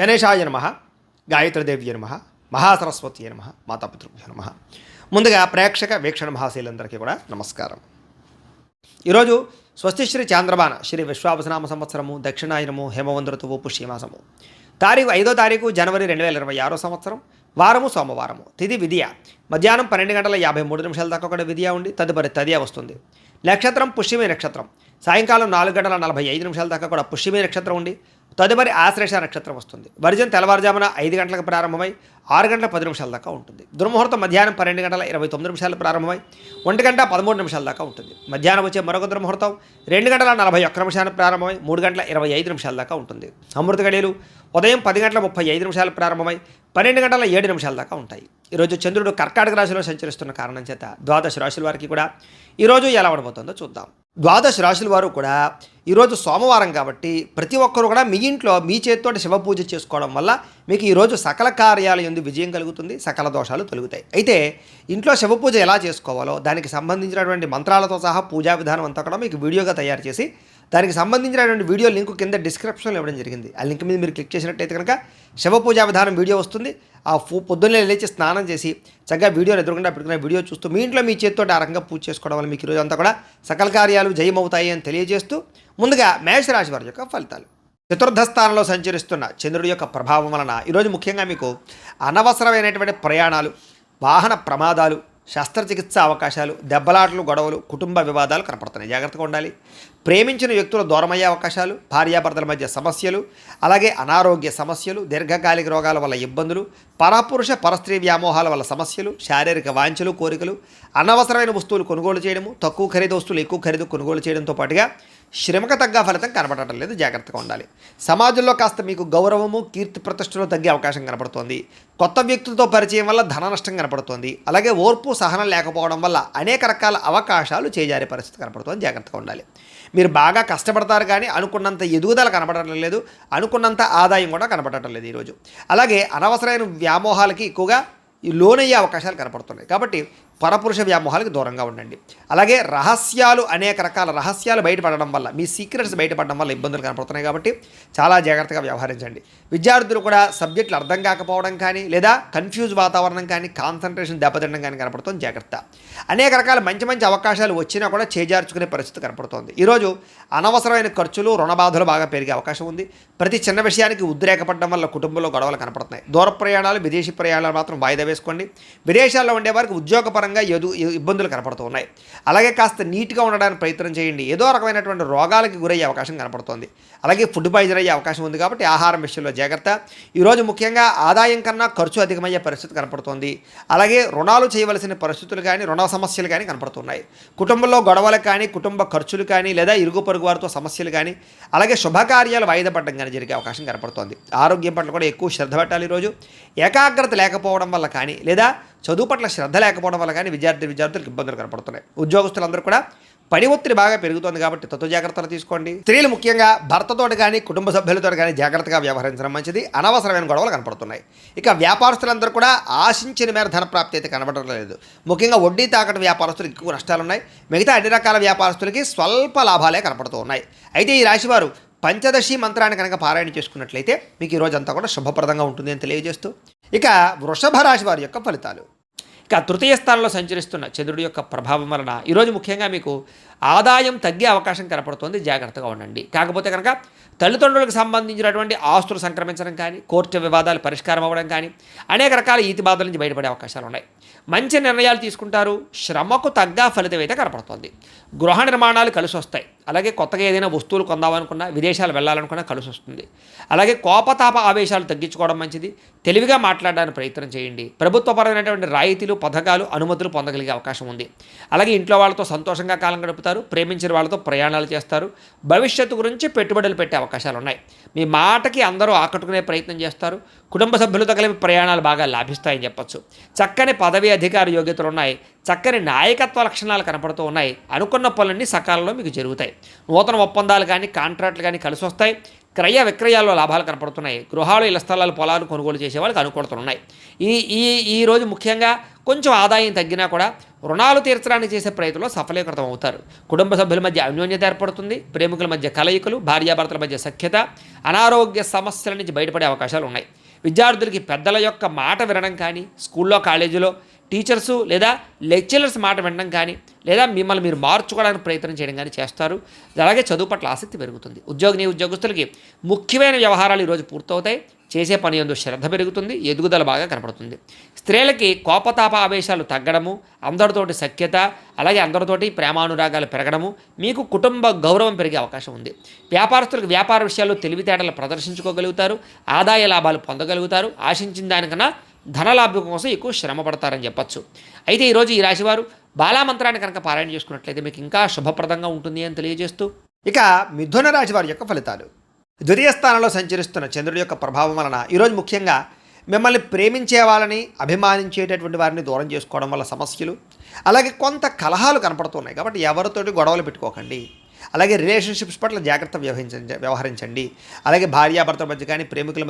గణేశాయ నమః, గాయత్రీదేవ్య నమః, మహాసరస్వతి నమః, మాతాపితృభ్యో నమః. ముందుగా ప్రేక్షక వీక్షణ మహాశీలందరికీ కూడా నమస్కారం. ఈరోజు స్వస్తిశ్రీ చాంద్రబాణ శ్రీ విశ్వావసనామ సంవత్సరము దక్షిణాయనము హేమవంత ఋతువు పుష్యమాసము 5వ తారీఖు జనవరి 2026 సంవత్సరం వారము సోమవారము. తిథి విధియ మధ్యాహ్నం 12:53 దాకా కూడా విధియ ఉండి తదుపరి తదియ వస్తుంది. నక్షత్రం పుష్యమి నక్షత్రం. సాయంకాలం 4:45 దాకా కూడా పుష్యమి నక్షత్రం ఉండి తదుపరి ఆశ్లేష నక్షత్రం వస్తుంది. వర్జం తెల్లవారుజామున 5 గంటలకు ప్రారంభమై 6:10 దాకా ఉంటుంది. దుర్ముహూర్తం మధ్యాహ్నం 12:29 ప్రారంభమై 1:13 దాకా ఉంటుంది. మధ్యాహ్నం వచ్చే మరొక దుర్ముహూర్తం 2:41 ప్రారంభమై 3:25 దాకా ఉంటుంది. అమృత గడియలు ఉదయం 10:35 ప్రారంభమై 12:07 దాకా ఉంటాయి. ఈరోజు చంద్రుడు కర్కాటక రాశిలో సంచరిస్తున్న కారణం చేత ద్వాదశ రాశుల వారికి కూడా ఈరోజు ఎలా ఉండబోతుందో చూద్దాం. ద్వాదశ రాశుల వారు కూడా ఈరోజు సోమవారం కాబట్టి ప్రతి ఒక్కరూ కూడా మీ ఇంట్లో మీ చేతితో శివ పూజ చేసుకోవడం వల్ల మీకు ఈరోజు సకల కార్యాల యందు విజయం కలుగుతుంది, సకల దోషాలు తొలుగుతాయి. అయితే ఇంట్లో శివ పూజ ఎలా చేసుకోవాలో దానికి సంబంధించినటువంటి మంత్రాలతో సహా పూజా విధానం అంతా కూడా మీకు వీడియోగా తయారు చేసి దానికి సంబంధించినటువంటి వీడియో లింక్ కింద డిస్క్రిప్షన్లో ఇవ్వడం జరిగింది. ఆ లింక్ మీద మీరు క్లిక్ చేసినట్టయితే కనుక శివ పూజా విధానం వీడియో వస్తుంది. ఆ పొద్దున్నే లేచి స్నానం చేసి చక్కగా వీడియోని ఎదురుకుండా పెట్టుకున్న వీడియో చూస్తూ మీ ఇంట్లో మీ చేతితో ఆ రకంగా పూజ చేసుకోవడం వల్ల మీకు ఈరోజు అంతా కూడా సకల కార్యాలు జయమవుతాయి అని తెలియజేస్తూ ముందుగా మేషరాశి వారి యొక్క ఫలితాలు. చతుర్థ స్థానంలో సంచరిస్తున్న చంద్రుడి యొక్క ప్రభావం వలన ఈరోజు ముఖ్యంగా మీకు అనవసరమైనటువంటి ప్రయాణాలు, వాహన ప్రమాదాలు, శస్త్రచికిత్స అవకాశాలు, దెబ్బలాటలు, గొడవలు, కుటుంబ వివాదాలు కనపడుతున్నాయి. జాగ్రత్తగా ఉండాలి. ప్రేమించిన వ్యక్తులు దూరమయ్యే అవకాశాలు, భార్యాభర్తల మధ్య సమస్యలు, అలాగే అనారోగ్య సమస్యలు, దీర్ఘకాలిక రోగాల వల్ల ఇబ్బందులు, పరపురుష పరస్త్రీ వ్యామోహాల వల్ల సమస్యలు, శారీరక వాంఛలు, కోరికలు, అనవసరమైన వస్తువులు కొనుగోలు చేయడము, తక్కువ ఖరీదు వస్తువులు ఎక్కువ ఖరీదు కొనుగోలు చేయడంతో పాటుగా శ్రమకు తగ్గ ఫలితం కనబడటం లేదు. జాగ్రత్తగా ఉండాలి. సమాజంలో కాస్త మీకు గౌరవము, కీర్తి ప్రతిష్టలు తగ్గే అవకాశం కనపడుతోంది. కొత్త వ్యక్తులతో పరిచయం వల్ల ధన నష్టం కనపడుతోంది. అలాగే ఓర్పు సహనం లేకపోవడం వల్ల అనేక రకాల అవకాశాలు చేజారే పరిస్థితి కనపడుతోంది. జాగ్రత్తగా ఉండాలి. మీరు బాగా కష్టపడతారు కానీ అనుకున్నంత ఎదుగుదల కనపడటం లేదు, అనుకున్నంత ఆదాయం కూడా కనపడటం లేదు ఈరోజు. అలాగే అనవసరమైన వ్యామోహాలకి ఎక్కువగా లోనయ్యే అవకాశాలు కనపడుతున్నాయి. కాబట్టి పరపురుష వ్యామోహాలకు దూరంగా ఉండండి. అలాగే రహస్యాలు, అనేక రకాల రహస్యాలు బయటపడడం వల్ల, మీ సీక్రెట్స్ బయటపడడం వల్ల ఇబ్బందులు కనపడుతున్నాయి. కాబట్టి చాలా జాగ్రత్తగా వ్యవహరించండి. విద్యార్థులు కూడా సబ్జెక్టులు అర్థం కాకపోవడం కానీ లేదా కన్ఫ్యూజ్ వాతావరణం కానీ, కాన్సన్ట్రేషన్ దెబ్బతినడం కానీ కనపడుతుంది. జాగ్రత్త. అనేక రకాల మంచి మంచి అవకాశాలు వచ్చినా కూడా చేజార్చుకునే పరిస్థితి కనపడుతోంది. ఈరోజు అనవసరమైన ఖర్చులు, రుణబాధలు బాగా పెరిగే అవకాశం ఉంది. ప్రతి చిన్న విషయానికి ఉద్రేకపడడం వల్ల కుటుంబంలో గొడవలు కనపడుతున్నాయి. దూర ప్రయాణాలు, విదేశీ ప్రయాణాలు మాత్రం వాయిదా వేసుకోండి. విదేశాల్లో ఉండే వారికి ఉద్యోగపరంగా ఇబ్బందులు కనపడుతూ ఉన్నాయి. అలాగే కాస్త నీట్గా ఉండడానికి ప్రయత్నం చేయండి. ఏదో రకమైనటువంటి రోగాలకి గురయ్యే అవకాశం కనపడుతోంది. అలాగే ఫుడ్ పాయిజన్ అయ్యే అవకాశం ఉంది. కాబట్టి ఆహారం విషయంలో జాగ్రత్త. ఈరోజు ముఖ్యంగా ఆదాయం కన్నా ఖర్చు అధికమయ్యే పరిస్థితి కనపడుతోంది. అలాగే రుణాలు చేయవలసిన పరిస్థితులు కానీ, రుణ సమస్యలు కానీ కనపడుతున్నాయి. కుటుంబంలో గొడవలు కానీ, కుటుంబ ఖర్చులు కానీ, లేదా ఇరుగు పొరుగు వారితో సమస్యలు కానీ, అలాగే శుభకార్యాలు వాయిదా పడడం కానీ జరిగే అవకాశం కనపడుతోంది. ఆరోగ్యం పట్ల కూడా ఎక్కువ శ్రద్ధ పెట్టాలి. ఈరోజు ఏకాగ్రత లేకపోవడం వల్ల కానీ, లేదా చదువు పట్ల శ్రద్ధ లేకపోవడం వల్ల కానీ విద్యార్థులకు ఇబ్బందులు కనపడుతున్నాయి. ఉద్యోగస్తులందరూ కూడా పని ఒత్తిడి బాగా పెరుగుతోంది. కాబట్టి తత్వ జాగ్రత్తలు తీసుకోండి. స్త్రీలు ముఖ్యంగా భర్తతోటి కానీ, కుటుంబ సభ్యులతో కానీ జాగ్రత్తగా వ్యవహరించడం మంచిది. అనవసరమైన గొడవలు కనపడుతున్నాయి. ఇక వ్యాపారస్తులందరూ కూడా ఆశించిన మేర ధన ప్రాప్తి అయితే కనబడడం లేదు. ముఖ్యంగా వడ్డీ తాకట్టు వ్యాపారస్తులకు ఎక్కువ నష్టాలు ఉన్నాయి. మిగతా అన్ని రకాల వ్యాపారస్తులకి స్వల్ప లాభాలే కనపడుతూ ఉన్నాయి. అయితే ఈ రాశివారు పంచదశి మంత్రాన్ని కనుక పారాయణ చేసుకున్నట్లయితే మీకు ఈ రోజంతా కూడా శుభప్రదంగా ఉంటుంది అని తెలియజేస్తూ ఇక వృషభ రాశి వారి యొక్క ఫలితాలు. ఇక తృతీయ స్థానంలో సంచరిస్తున్న చంద్రుడి యొక్క ప్రభావం వలన ఈరోజు ముఖ్యంగా మీకు ఆదాయం తగ్గే అవకాశం కనపడుతుంది. జాగ్రత్తగా ఉండండి. కాకపోతే కనుక తల్లిదండ్రులకు సంబంధించినటువంటి ఆస్తులు సంక్రమించడం కానీ, కోర్టు వివాదాలు పరిష్కారం అవ్వడం కానీ, అనేక రకాల ఈతి బాధల నుంచి బయటపడే అవకాశాలు ఉన్నాయి. మంచి నిర్ణయాలు తీసుకుంటారు. శ్రమకు తగ్గ ఫలితం అయితే కనపడుతుంది. గృహ నిర్మాణాలు కలిసి వస్తాయి. అలాగే కొత్తగా ఏదైనా వస్తువులు కొందామనుకున్నా, విదేశాలు వెళ్ళాలనుకున్నా కలిసి వస్తుంది. అలాగే కోపతాప ఆవేశాలు తగ్గించుకోవడం మంచిది. తెలివిగా మాట్లాడడానికి ప్రయత్నం చేయండి. ప్రభుత్వపరమైనటువంటి రాయితీలు, పథకాలు, అనుమతులు పొందగలిగే అవకాశం ఉంది. అలాగే ఇంట్లో వాళ్ళతో సంతోషంగా కాలం గడుపుతారు. ప్రేమించిన వాళ్ళతో ప్రయాణాలు చేస్తారు. భవిష్యత్తు గురించి పెట్టుబడులు పెట్టే అవకాశాలు ఉన్నాయి. మీ మాటకి అందరూ ఆకట్టుకునే ప్రయత్నం చేస్తారు. కుటుంబ సభ్యులతో కలిపి ప్రయాణాలు బాగా లాభిస్తాయని చెప్పచ్చు. చక్కని పదవి అధికార యోగ్యతలు ఉన్నాయి. చక్కని నాయకత్వ లక్షణాలు కనపడుతూ ఉన్నాయి. అనుకున్న పనులన్నీ సకాలంలో మీకు జరుగుతాయి. నూతన ఒప్పందాలు కానీ, కాంట్రాక్టులు కానీ కలిసి వస్తాయి. క్రయ విక్రయాల్లో లాభాలు కనపడుతున్నాయి. గృహాలు, ఇళ్ల స్థలాలు, పొలాలు కొనుగోలు చేసే వాళ్ళకి అనుకూలతలు ఉన్నాయి. ఈ రోజు ముఖ్యంగా కొంచెం ఆదాయం తగ్గినా కూడా రుణాలు తీర్చడానికి చేసే ప్రయత్నంలో సఫలీకృతం అవుతారు. కుటుంబ సభ్యుల మధ్య అన్యోన్యత ఏర్పడుతుంది. ప్రేమికుల మధ్య కలయికలు, భార్యాభర్తల మధ్య సఖ్యత, అనారోగ్య సమస్యల నుంచి బయటపడే అవకాశాలు ఉన్నాయి. విద్యార్థులకి పెద్దల యొక్క మాట వినడం కానీ, స్కూల్లో కాలేజీలో టీచర్సు లేదా లెక్చరర్స్ మాట వినడం కానీ, లేదా మిమ్మల్ని మీరు మార్చుకోవడానికి ప్రయత్నం చేయడం కానీ చేస్తారు. అలాగే చదువు పట్ల ఆసక్తి పెరుగుతుంది. ఉద్యోగస్తులకి ముఖ్యమైన వ్యవహారాలు ఈరోజు పూర్తవుతాయి. చేసే పని యందు శ్రద్ధ పెరుగుతుంది. ఎదుగుదల బాగా కనపడుతుంది. స్త్రీలకి కోపతాప ఆవేశాలు తగ్గడము, అందరితోటి సఖ్యత, అలాగే అందరితోటి ప్రేమానురాగాలు పెరగడము, మీకు కుటుంబ గౌరవం పెరిగే అవకాశం ఉంది. వ్యాపారస్తులకు వ్యాపార విషయాల్లో తెలివితేటలు ప్రదర్శించుకోగలుగుతారు. ఆదాయ లాభాలు పొందగలుగుతారు. ఆశించిన దానికన్నా ధనలాభం కోసం ఎక్కువ శ్రమ పడతారని చెప్పచ్చు. అయితే ఈరోజు ఈ రాశివారు బాలామంత్రాన్ని కనుక పారాయణ చేసుకున్నట్లయితే మీకు ఇంకా శుభప్రదంగా ఉంటుంది అని తెలియజేస్తూ, ఇక మిథున రాశి వారి యొక్క ఫలితాలు. ద్వితీయ స్థానంలో సంచరిస్తున్న చంద్రుడి యొక్క ప్రభావం వలన ఈరోజు ముఖ్యంగా మిమ్మల్ని ప్రేమించే వాళ్ళని, అభిమానించేటటువంటి వారిని దూరం చేసుకోవడం వల్ల సమస్యలు, అలాగే కొంత కలహాలు కనపడుతున్నాయి. కాబట్టి ఎవరితోటి గొడవలు పెట్టుకోకండి. అలాగే రిలేషన్షిప్స్ పట్ల జాగ్రత్త వ్యవహరించండి. అలాగే భార్యాభర్తల మధ్య కానీ, ప్రేమికుల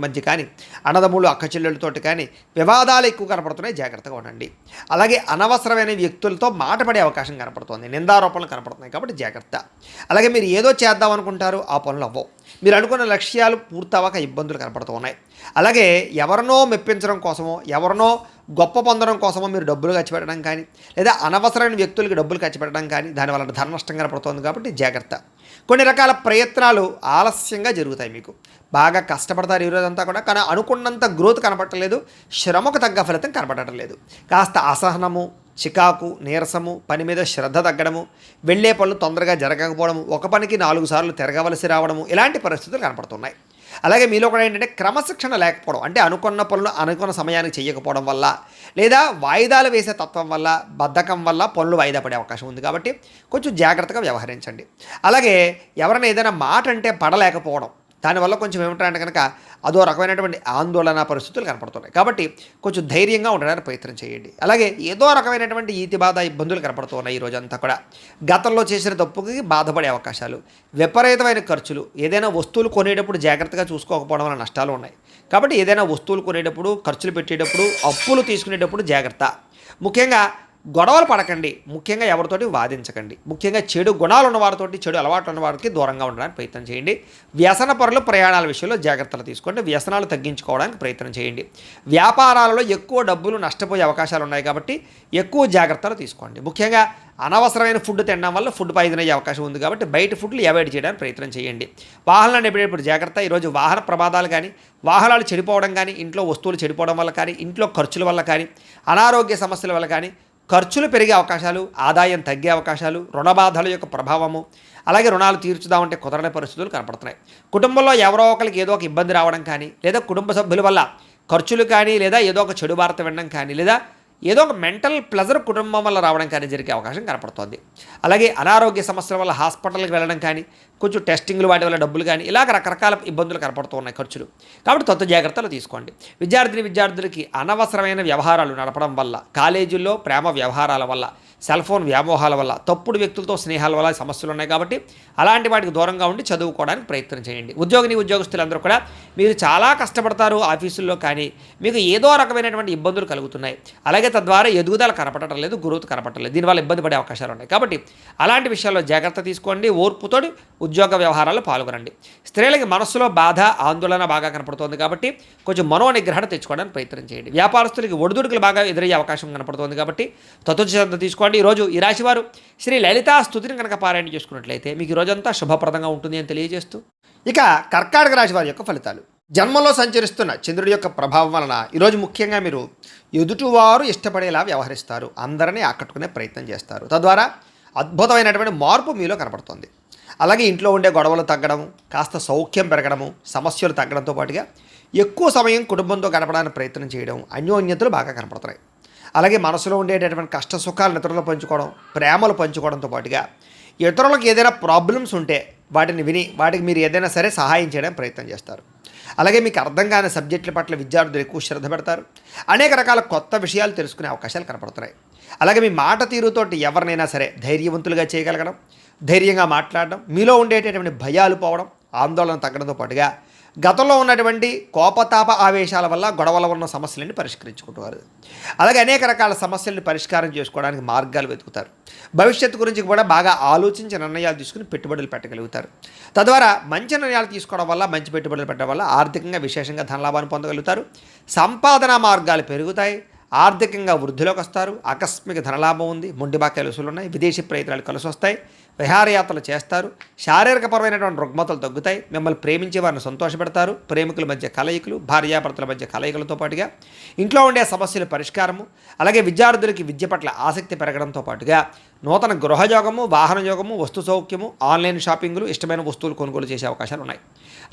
మధ్య కానీ, అన్నదమ్ములు అక్క చెల్లెళ్ళతోటి కానీ వివాదాలు ఎక్కువ కనపడుతున్నాయి. జాగ్రత్తగా ఉండండి. అలాగే అనవసరమైన వ్యక్తులతో మాట పడే అవకాశం కనపడుతుంది. నిందారోపణలు కనపడుతున్నాయి. కాబట్టి జాగ్రత్త. అలాగే మీరు ఏదో చేద్దాం అనుకుంటారు, ఆ పనులు అవ్వవు. మీరు అనుకున్న లక్ష్యాలు పూర్తవక ఇబ్బందులు కనపడుతూ ఉన్నాయి. అలాగే ఎవరినో మెప్పించడం కోసమో, ఎవరినో గొప్ప పొందడం కోసమో మీరు డబ్బులు ఖర్చు పెట్టడం కానీ, లేదా అనవసరమైన వ్యక్తులకి డబ్బులు ఖర్చు పెట్టడం కానీ, దానివల్ల ధన నష్టం కనపడుతుంది. కాబట్టి జాగ్రత్త. కొన్ని రకాల ప్రయత్నాలు ఆలస్యంగా జరుగుతాయి. మీకు బాగా కష్టపడతారు ఈరోజంతా కూడా, కానీ అనుకున్నంత గ్రోత్ కనపడలేదు. శ్రమకు తగ్గ ఫలితం కనపడటం లేదు. కాస్త అసహనము, చికాకు, నీరసము, పని మీద శ్రద్ధ తగ్గడము, వెళ్ళే పనులు తొందరగా జరగకపోవడము, ఒక పనికి 4 సార్లు తిరగవలసి రావడము, ఇలాంటి పరిస్థితులు కనపడుతున్నాయి. అలాగే మీలో కూడా ఏంటంటే క్రమశిక్షణ లేకపోవడం, అంటే అనుకున్న పనులు అనుకున్న సమయానికి చేయకపోవడం వల్ల, లేదా వాయిదాలు వేసే తత్వం వల్ల, బద్ధకం వల్ల పనులు వాయిదా పడే అవకాశం ఉంది. కాబట్టి కొంచెం జాగ్రత్తగా వ్యవహరించండి. అలాగే ఎవరైనా ఏదైనా మాట అంటే పడలేకపోవడం, దానివల్ల కొంచెం ఏమిటంటే కనుక అదో రకమైనటువంటి ఆందోళన పరిస్థితులు కనపడుతున్నాయి. కాబట్టి కొంచెం ధైర్యంగా ఉండడానికి ప్రయత్నం చేయండి. అలాగే ఏదో రకమైనటువంటి ఈతి బాధ ఇబ్బందులు కనపడుతున్నాయి. ఈ రోజంతా కూడా గతంలో చేసిన తప్పుకి బాధపడే అవకాశాలు, విపరీతమైన ఖర్చులు, ఏదైనా వస్తువులు కొనేటప్పుడు జాగ్రత్తగా చూసుకోకపోవడం వల్ల నష్టాలు ఉన్నాయి. కాబట్టి ఏదైనా వస్తువులు కొనేటప్పుడు, ఖర్చులు పెట్టేటప్పుడు, అప్పులు తీసుకునేటప్పుడు జాగ్రత్త. ముఖ్యంగా గొడవలు పడకండి. ముఖ్యంగా ఎవరితోటి వాదించకండి. ముఖ్యంగా చెడు గుణాలు ఉన్న వారితోటి, చెడు అలవాట్లు ఉన్న వారికి దూరంగా ఉండడానికి ప్రయత్నం చేయండి. వ్యసన పరులు ప్రయాణాల విషయంలో జాగ్రత్తలు తీసుకోండి. వ్యసనాలు తగ్గించుకోవడానికి ప్రయత్నం చేయండి. వ్యాపారాలలో ఎక్కువ డబ్బులు నష్టపోయే అవకాశాలు ఉన్నాయి. కాబట్టి ఎక్కువ జాగ్రత్తలు తీసుకోండి. ముఖ్యంగా అనవసరమైన ఫుడ్ తినడం వల్ల ఫుడ్ పాయిజన్ అయ్యే అవకాశం ఉంది. కాబట్టి బయట ఫుడ్లు అవాయిడ్ చేయడానికి ప్రయత్నం చేయండి. వాహనాలు నడిపేటప్పుడు జాగ్రత్త. ఈరోజు వాహన ప్రమాదాలు కానీ, వాహనాలు చెడిపోవడం కానీ, ఇంట్లో వస్తువులు చెడిపోవడం వల్ల కానీ, ఇంట్లో ఖర్చుల వల్ల కానీ, అనారోగ్య సమస్యల వల్ల కానీ ఖర్చులు పెరిగే అవకాశాలు, ఆదాయం తగ్గే అవకాశాలు, రుణబాధల యొక్క ప్రభావము, అలాగే రుణాలు తీర్చుదామంటే కుదరని పరిస్థితులు కనపడుతున్నాయి. కుటుంబంలో ఎవరో ఒకరికి ఏదో ఒక ఇబ్బంది రావడం కానీ, లేదా కుటుంబ సభ్యుల వల్ల ఖర్చులు కానీ, లేదా ఏదో ఒక చెడు వార్త వినడం కానీ, లేదా ఏదో ఒక మెంటల్ ప్లెజర్ కుటుంబం వల్ల రావడం కానీ జరిగే అవకాశం కనపడుతోంది. అలాగే అనారోగ్య సమస్యల వల్ల హాస్పిటల్కి వెళ్ళడం కానీ, కొంచెం టెస్టింగ్లు వాటి వల్ల డబ్బులు కానీ, ఇలాగ రకరకాల ఇబ్బందులు కనపడుతూ ఉన్నాయి, ఖర్చులు. కాబట్టి కొత్త జాగ్రత్తలు తీసుకోండి. విద్యార్థులకి అనవసరమైన వ్యవహారాలు నడపడం వల్ల, కాలేజీల్లో ప్రేమ వ్యవహారాల వల్ల, సెల్ ఫోన్ వ్యామోహాల వల్ల, తప్పుడు వ్యక్తులతో స్నేహాల వల్ల సమస్యలు ఉన్నాయి. కాబట్టి అలాంటి వాటికి దూరంగా ఉండి చదువుకోవడానికి ప్రయత్నం చేయండి. ఉద్యోగస్తులందరూ కూడా మీరు చాలా కష్టపడతారు ఆఫీసుల్లో, కానీ మీకు ఏదో రకమైనటువంటి ఇబ్బందులు కలుగుతున్నాయి. అలాగే తద్వారా ఎదుగుదల కనపడటం లేదు, గ్రోత్ కనపడటం లేదు. దీనివల్ల ఇబ్బంది పడే అవకాశాలు ఉన్నాయి. కాబట్టి అలాంటి విషయాల్లో జాగ్రత్త తీసుకోండి. ఓర్పుతోటి ఉద్యోగ వ్యవహారాల్లో పాల్గొనండి. స్త్రీలకి మనస్సులో బాధ, ఆందోళన బాగా కనపడుతోంది. కాబట్టి కొంచెం మనోనిగ్రహణ తెచ్చుకోవడానికి ప్రయత్నం చేయండి. వ్యాపారస్తులకి ఒడిదుడుకులు బాగా ఎదురయ్యే అవకాశం కనపడుతోంది. కాబట్టి తత్వశ్రద్ధ తీసుకోండి. ఈరోజు ఈ రాశివారు శ్రీ లలితా స్తుతిని కనుక పారాయణ చేసుకున్నట్లయితే మీకు ఈ రోజంతా శుభప్రదంగా ఉంటుంది అని తెలియజేస్తూ, ఇక కర్కాటక రాశి వారి యొక్క ఫలితాలు. జన్మలో సంచరిస్తున్న చంద్రుడి యొక్క ప్రభావం వలన ఈరోజు ముఖ్యంగా మీరు ఎదుటివారు ఇష్టపడేలా వ్యవహరిస్తారు. అందరినీ ఆకట్టుకునే ప్రయత్నం చేస్తారు. తద్వారా అద్భుతమైనటువంటి మార్పు మీలో కనపడుతుంది. అలాగే ఇంట్లో ఉండే గొడవలు తగ్గడం, కాస్త సౌఖ్యం పెరగడము, సమస్యలు తగ్గడంతో పాటుగా ఎక్కువ సమయం కుటుంబంతో గడపడానికి ప్రయత్నం చేయడం, అన్యోన్యతలు బాగా కనపడుతున్నాయి. అలాగే మనసులో ఉండేటటువంటి కష్ట సుఖాలను ఇతరులు పంచుకోవడం, ప్రేమలు పంచుకోవడంతో పాటుగా ఇతరులకు ఏదైనా ప్రాబ్లమ్స్ ఉంటే వాటిని విని వాటికి మీరు ఏదైనా సరే సహాయం చేయడానికి ప్రయత్నం చేస్తారు. అలాగే మీకు అర్థం కాని సబ్జెక్టుల పట్ల విద్యార్థులు ఎక్కువ శ్రద్ధ పెడతారు. అనేక రకాల కొత్త విషయాలు తెలుసుకునే అవకాశాలు కనపడుతున్నాయి. అలాగే మీ మాట తీరుతోటి ఎవరినైనా సరే ధైర్యవంతులుగా చేయగలగడం, ధైర్యంగా మాట్లాడడం, మీలో ఉండేటటువంటి భయాలు పోవడం, ఆందోళన తగ్గడంతో పాటుగా గతంలో ఉన్నటువంటి కోపతాప ఆవేశాల వల్ల గొడవల ఉన్న సమస్యలను పరిష్కరించుకుంటారు. అలాగే అనేక రకాల సమస్యలను పరిష్కారం చేసుకోవడానికి మార్గాలు వెతుకుతారు. భవిష్యత్తు గురించి కూడా బాగా ఆలోచించి నిర్ణయాలు తీసుకుని పెట్టుబడులు పెట్టగలుగుతారు. తద్వారా మంచి నిర్ణయాలు తీసుకోవడం వల్ల, మంచి పెట్టుబడులు పెట్టడం వల్ల ఆర్థికంగా విశేషంగా ధనలాభాన్ని పొందగలుగుతారు. సంపాదన మార్గాలు పెరుగుతాయి. ఆర్థికంగా వృద్ధిలోకి వస్తారు. ఆకస్మిక ధనలాభం ఉంది. మొండి బాకాయలు వసూలు ఉన్నాయి. విదేశీ ప్రయత్నాలు కలిసి వస్తాయి. విహారయాత్రలు చేస్తారు. శారీరకపరమైనటువంటి రుగ్మతలు తగ్గుతాయి. మిమ్మల్ని ప్రేమించే వారిని సంతోషపెడతారు. ప్రేమికుల మధ్య కలయికలు, భార్యాభర్తల మధ్య కలయికలతో పాటుగా ఇంట్లో ఉండే సమస్యల పరిష్కారము, అలాగే విద్యార్థులకి విద్య పట్ల ఆసక్తి పెరగడంతో పాటుగా నూతన గృహయోగము, వాహన యోగము, వస్తు సౌఖ్యము, ఆన్లైన్ షాపింగ్లు, ఇష్టమైన వస్తువులు కొనుగోలు చేసే అవకాశాలు ఉన్నాయి.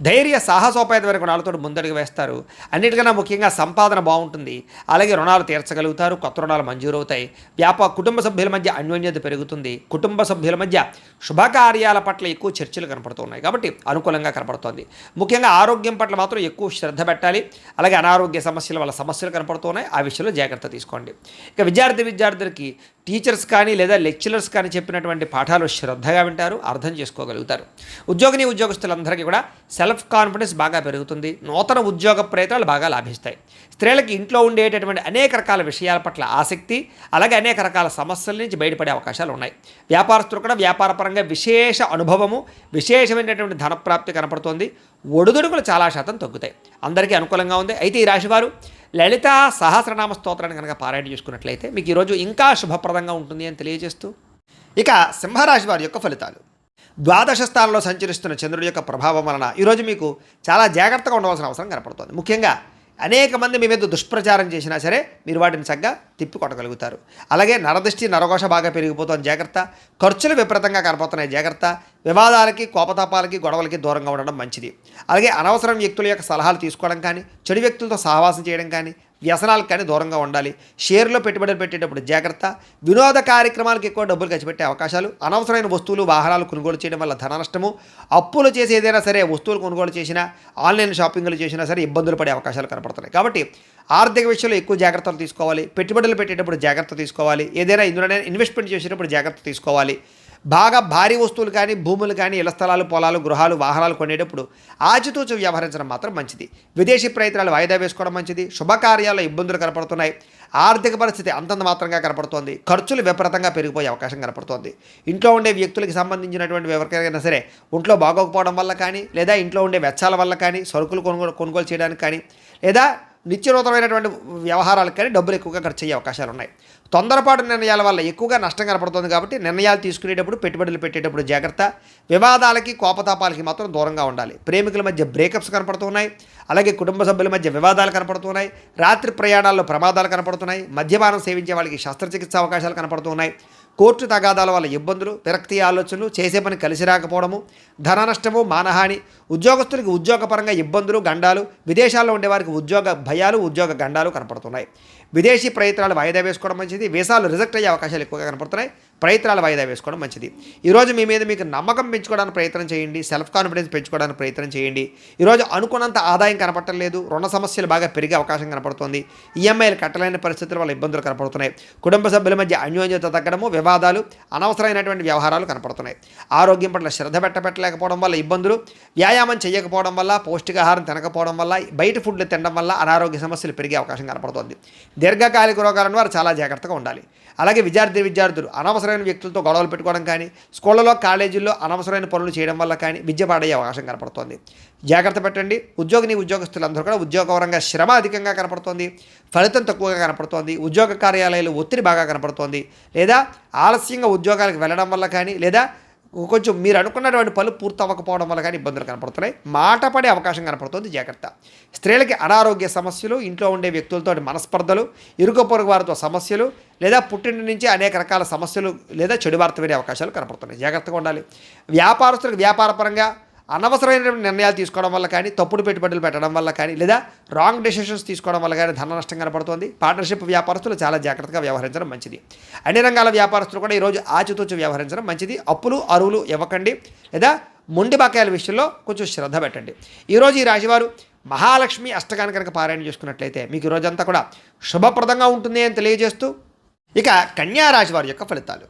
ధైర్య సాహసోపేతమైన గుణాలతో ముందడుగు వేస్తారు. అన్నిటికన్నా ముఖ్యంగా సంపాదన బాగుంటుంది. అలాగే రుణాలు తీర్చగలుగుతారు. కొత్త రుణాలు మంజూరవుతాయి. కుటుంబ సభ్యుల మధ్య అన్యోన్యత పెరుగుతుంది. కుటుంబ సభ్యుల మధ్య శుభకార్యాల పట్ల ఎక్కువ చర్చలు కనపడుతున్నాయి కాబట్టి అనుకూలంగా కనపడుతోంది. ముఖ్యంగా ఆరోగ్యం పట్ల మాత్రం ఎక్కువ శ్రద్ధ పెట్టాలి. అలాగే అనారోగ్య సమస్యల వల్ల సమస్యలు కనపడుతున్నాయి. ఆ విషయంలో జాగ్రత్త తీసుకోండి. ఇక విద్యార్థులకి టీచర్స్ కానీ లేదా లెక్చరర్స్ కానీ చెప్పినటువంటి పాఠాలు శ్రద్ధగా వింటారు, అర్థం చేసుకోగలుగుతారు. ఉద్యోగస్తులందరికీ కూడా సెల్ఫ్ కాన్ఫిడెన్స్ బాగా పెరుగుతుంది. నూతన ఉద్యోగ ప్రయత్నాలు బాగా లాభిస్తాయి. స్త్రీలకి ఇంట్లో ఉండేటటువంటి అనేక రకాల విషయాల పట్ల ఆసక్తి, అలాగే అనేక రకాల సమస్యల నుంచి బయటపడే అవకాశాలు ఉన్నాయి. వ్యాపారస్తులు కూడా వ్యాపారపరంగా విశేష అనుభవము, విశేషమైనటువంటి ధనప్రాప్తి కనపడుతోంది. ఒడుదుడుకులు చాలా శాతం తగ్గుతాయి. అందరికీ అనుకూలంగా ఉంది. అయితే ఈ రాశివారు లలిత సహస్రనామ స్తోత్రాన్ని కనుక పారాయణ చేసుకున్నట్లయితే మీకు ఈరోజు ఇంకా శుభప్రదంగా ఉంటుంది అని తెలియజేస్తూ, ఇక సింహరాశి వారి యొక్క ఫలితాలు. ద్వాదశ స్థానంలో సంచరిస్తున్న చంద్రుడి యొక్క ప్రభావం వలన ఈరోజు మీకు చాలా జాగ్రత్తగా ఉండవలసిన అవసరం కనపడుతుంది. ముఖ్యంగా అనేక మంది మీ మీద దుష్ప్రచారం చేసినా సరే మీరు వాటిని చక్కగా తిప్పికొట్టగలుగుతారు. అలాగే నరదృష్టి, నరఘోష బాగా పెరిగిపోతుంది, జాగ్రత్త. ఖర్చులు విపరీతంగా కనపడుతున్నాయి, జాగ్రత్త. వివాదాలకి, కోపతాపాలకి, గొడవలకి దూరంగా ఉండడం మంచిది. అలాగే అనవసరం వ్యక్తుల యొక్క సలహాలు తీసుకోవడం కానీ, చెడు వ్యక్తులతో సహవాసం చేయడం కానీ, వ్యసనాలకు కానీ దూరంగా ఉండాలి. షేర్లో పెట్టుబడులు పెట్టేటప్పుడు జాగ్రత్త. వినోద కార్యక్రమాలకు ఎక్కువ డబ్బులు ఖర్చు పెట్టే అవకాశాలు, అనవసరమైన వస్తువులు, వాహనాలు కొనుగోలు చేయడం వల్ల ధన నష్టము, అప్పులు చేసి ఏదైనా సరే వస్తువులు కొనుగోలు చేసినా, ఆన్లైన్ షాపింగ్లు చేసినా సరే ఇబ్బందులు పడే అవకాశాలు కనపడుతున్నాయి. కాబట్టి ఆర్థిక విషయంలో ఎక్కువ జాగ్రత్తలు తీసుకోవాలి. పెట్టుబడులు పెట్టేటప్పుడు జాగ్రత్త తీసుకోవాలి. ఏదైనా ఇందులోనే ఇన్వెస్ట్మెంట్ చేసేటప్పుడు జాగ్రత్త తీసుకోవాలి. బాగా భారీ వస్తువులు కానీ, భూములు కానీ, ఇళ్ల స్థలాలు, పొలాలు, గృహాలు, వాహనాలు కొనేటప్పుడు ఆచితూచి వ్యవహరించడం మాత్రం మంచిది. విదేశీ ప్రయత్నాలు వాయిదా వేసుకోవడం మంచిది. శుభకార్యాల్లో ఇబ్బందులు కనపడుతున్నాయి. ఆర్థిక పరిస్థితి అంతంత మాత్రంగా కనపడుతోంది. ఖర్చులు విపరీతంగా పెరిగిపోయే అవకాశం కనపడుతోంది. ఇంట్లో ఉండే వ్యక్తులకి సంబంధించినటువంటి ఎవరికైనా సరే ఒంట్లో బాగోకపోవడం వల్ల కానీ, లేదా ఇంట్లో ఉండే వెచ్చాల వల్ల కానీ, సరుకులు కొనుగోలు చేయడానికి కానీ, లేదా నిత్యనూతనమైనటువంటి వ్యవహారాలకు కానీ డబ్బులు ఎక్కువగా ఖర్చు అయ్యే అవకాశాలు ఉన్నాయి. తొందరపాటు నిర్ణయాల వల్ల ఎక్కువగా నష్టం కనపడుతుంది కాబట్టి నిర్ణయాలు తీసుకునేటప్పుడు, పెట్టుబడులు పెట్టేటప్పుడు జాగ్రత్త. వివాదాలకి, కోపతాపాలకి మాత్రం దూరంగా ఉండాలి. ప్రేమికుల మధ్య బ్రేకప్స్ కనపడుతున్నాయి. అలాగే కుటుంబ సభ్యుల మధ్య వివాదాలు కనపడుతున్నాయి. రాత్రి ప్రయాణాల్లో ప్రమాదాలు కనపడుతున్నాయి. మద్యపానం సేవించే వాళ్ళకి శస్త్రచికిత్స అవకాశాలు కనపడుతున్నాయి. కోర్టు తగాదాల వల్ల ఇబ్బందులు, విరక్తి ఆలోచనలు, చేసే పని కలిసి రాకపోవడము, ధన నష్టము, మానహాని, ఉద్యోగస్తులకి ఉద్యోగపరంగా ఇబ్బందులు, గండాలు, విదేశాల్లో ఉండేవారికి ఉద్యోగ భయాలు, ఉద్యోగ గండాలు కనపడుతున్నాయి. విదేశీ ప్రయత్నాలు వాయిదా వేసుకోవడం మంచిది. వీసాలు రిజెక్ట్ అయ్యే అవకాశాలు ఎక్కువగా కనపడుతున్నాయి. ప్రయత్నాలు వాయిదా వేసుకోవడం మంచిది. ఈరోజు మీ మీద మీకు నమ్మకం పెంచుకోవడానికి ప్రయత్నం చేయండి. సెల్ఫ్ కాన్ఫిడెన్స్ పెంచుకోవడానికి ప్రయత్నం చేయండి. ఈరోజు అనుకున్నంత ఆదాయం కనపడటం లేదు. రుణ సమస్యలు బాగా పెరిగే అవకాశం కనపడుతుంది. ఈఎంఐలు కట్టలేని పరిస్థితుల వల్ల ఇబ్బందులు కనపడుతున్నాయి. కుటుంబ సభ్యుల మధ్య అన్యోన్యత తగ్గడము, వివాదాలు, అనవసరమైనటువంటి వ్యవహారాలు కనపడుతున్నాయి. ఆరోగ్యం పట్ల శ్రద్ధ పెట్టలేకపోవడం వల్ల ఇబ్బందులు, వ్యాయామం చేయకపోవడం వల్ల, పౌష్టికాహారం తినకపోవడం వల్ల, బయట ఫుడ్లు తినడం వల్ల అనారోగ్య సమస్యలు పెరిగే అవకాశం కనపడుతుంది. దీర్ఘకాలిక రోగాలను వారు చాలా జాగ్రత్తగా ఉండాలి. అలాగే విద్యార్థులు అనవసరమైన వ్యక్తులతో గొడవలు పెట్టుకోవడం కానీ, స్కూళ్ళలో, కాలేజీల్లో అనవసరమైన పనులు చేయడం వల్ల కానీ విద్య పాడయ్యే అవకాశం కనపడుతుంది. జాగ్రత్త పెట్టండి. ఉద్యోగస్తులందరూ కూడా ఉద్యోగపరంగా శ్రమ అధికంగా కనపడుతోంది. ఫలితం తక్కువగా కనపడుతోంది. ఉద్యోగ కార్యాలయాలు ఒత్తిడి బాగా కనపడుతోంది. లేదా ఆలస్యంగా ఉద్యోగాలకు వెళ్ళడం వల్ల కానీ, లేదా కొంచెం మీరు అనుకున్నటువంటి పనులు పూర్తి అవ్వకపోవడం వల్ల కానీ ఇబ్బందులు కనపడుతున్నాయి. మాట పడే అవకాశం కనపడుతుంది, జాగ్రత్త. స్త్రీలకి అనారోగ్య సమస్యలు, ఇంట్లో ఉండే వ్యక్తులతో మనస్పర్ధలు, ఇరుగు పొరుగు వారితో సమస్యలు, లేదా పుట్టింటి నుంచి అనేక రకాల సమస్యలు లేదా చెడు వార్త వినే అవకాశాలు కనపడుతున్నాయి. జాగ్రత్తగా ఉండాలి. వ్యాపారస్తులకు వ్యాపారపరంగా అనవసరమైన నిర్ణయాలు తీసుకోవడం వల్ల కానీ, తప్పుడు పెట్టుబడులు పెట్టడం వల్ల కానీ, లేదా రాంగ్ డెసిషన్స్ తీసుకోవడం వల్ల కానీ ధన నష్టం కనపడుతుంది. పార్ట్నర్షిప్ వ్యాపారస్తులు చాలా జాగ్రత్తగా వ్యవహరించడం మంచిది. అన్ని రంగాల వ్యాపారస్తులు కూడా ఈరోజు ఆచితూచి వ్యవహరించడం మంచిది. అప్పులు, అరువులు ఇవ్వకండి, లేదా మొండి బకాయిల విషయంలో కొంచెం శ్రద్ధ పెట్టండి. ఈరోజు ఈ రాశివారు మహాలక్ష్మి అష్టకాన్ని కనుక పారాయణ చేసుకున్నట్లయితే మీకు ఈ రోజంతా కూడా శుభప్రదంగా ఉంటుంది అని తెలియజేస్తూ, ఇక కన్యా రాశి వారి యొక్క ఫలితాలు.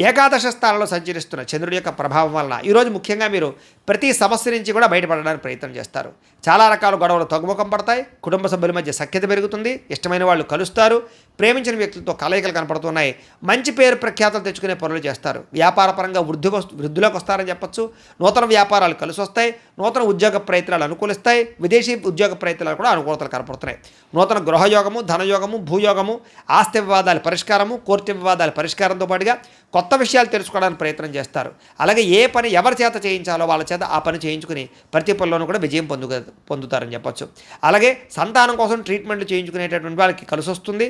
ఏకాదశ స్థానంలో సంచరిస్తున్న చంద్రుడి యొక్క ప్రభావం వలన ఈరోజు ముఖ్యంగా మీరు ప్రతి సమస్య నుంచి కూడా బయటపడడానికి ప్రయత్నం చేస్తారు. చాలా రకాల గొడవలు తగ్గుముఖం పడతాయి. కుటుంబ సభ్యుల మధ్య సఖ్యత పెరుగుతుంది. ఇష్టమైన వాళ్ళు కలుస్తారు. ప్రేమించిన వ్యక్తులతో కలయికలు కనపడుతున్నాయి. మంచి పేరు ప్రఖ్యాతలు తెచ్చుకునే పనులు చేస్తారు. వ్యాపార పరంగా వృద్ధిలోకి వస్తారని చెప్పొచ్చు. నూతన వ్యాపారాలు కలిసి వస్తాయి. నూతన ఉద్యోగ ప్రయత్నాలు అనుకూలిస్తాయి. విదేశీ ఉద్యోగ ప్రయత్నాలు కూడా అనుకూలతలు కనపడుతున్నాయి. నూతన గృహయోగము, ధనయోగము, భూయోగము, ఆస్తి వివాదాల పరిష్కారము, కోర్టు వివాదాల పరిష్కారంతో పాటుగా కొత్త విషయాలు తెలుసుకోవడానికి ప్రయత్నం చేస్తారు. అలాగే ఏ పని ఎవరి చేత చేయించాలో వాళ్ళ చేత ఆ పని చేయించుకుని ప్రతి పనిలోనూ కూడా విజయం పొందుతారని చెప్పొచ్చు. అలాగే సంతానం కోసం ట్రీట్మెంట్లు చేయించుకునేటటువంటి వాళ్ళకి కలిసి వస్తుంది.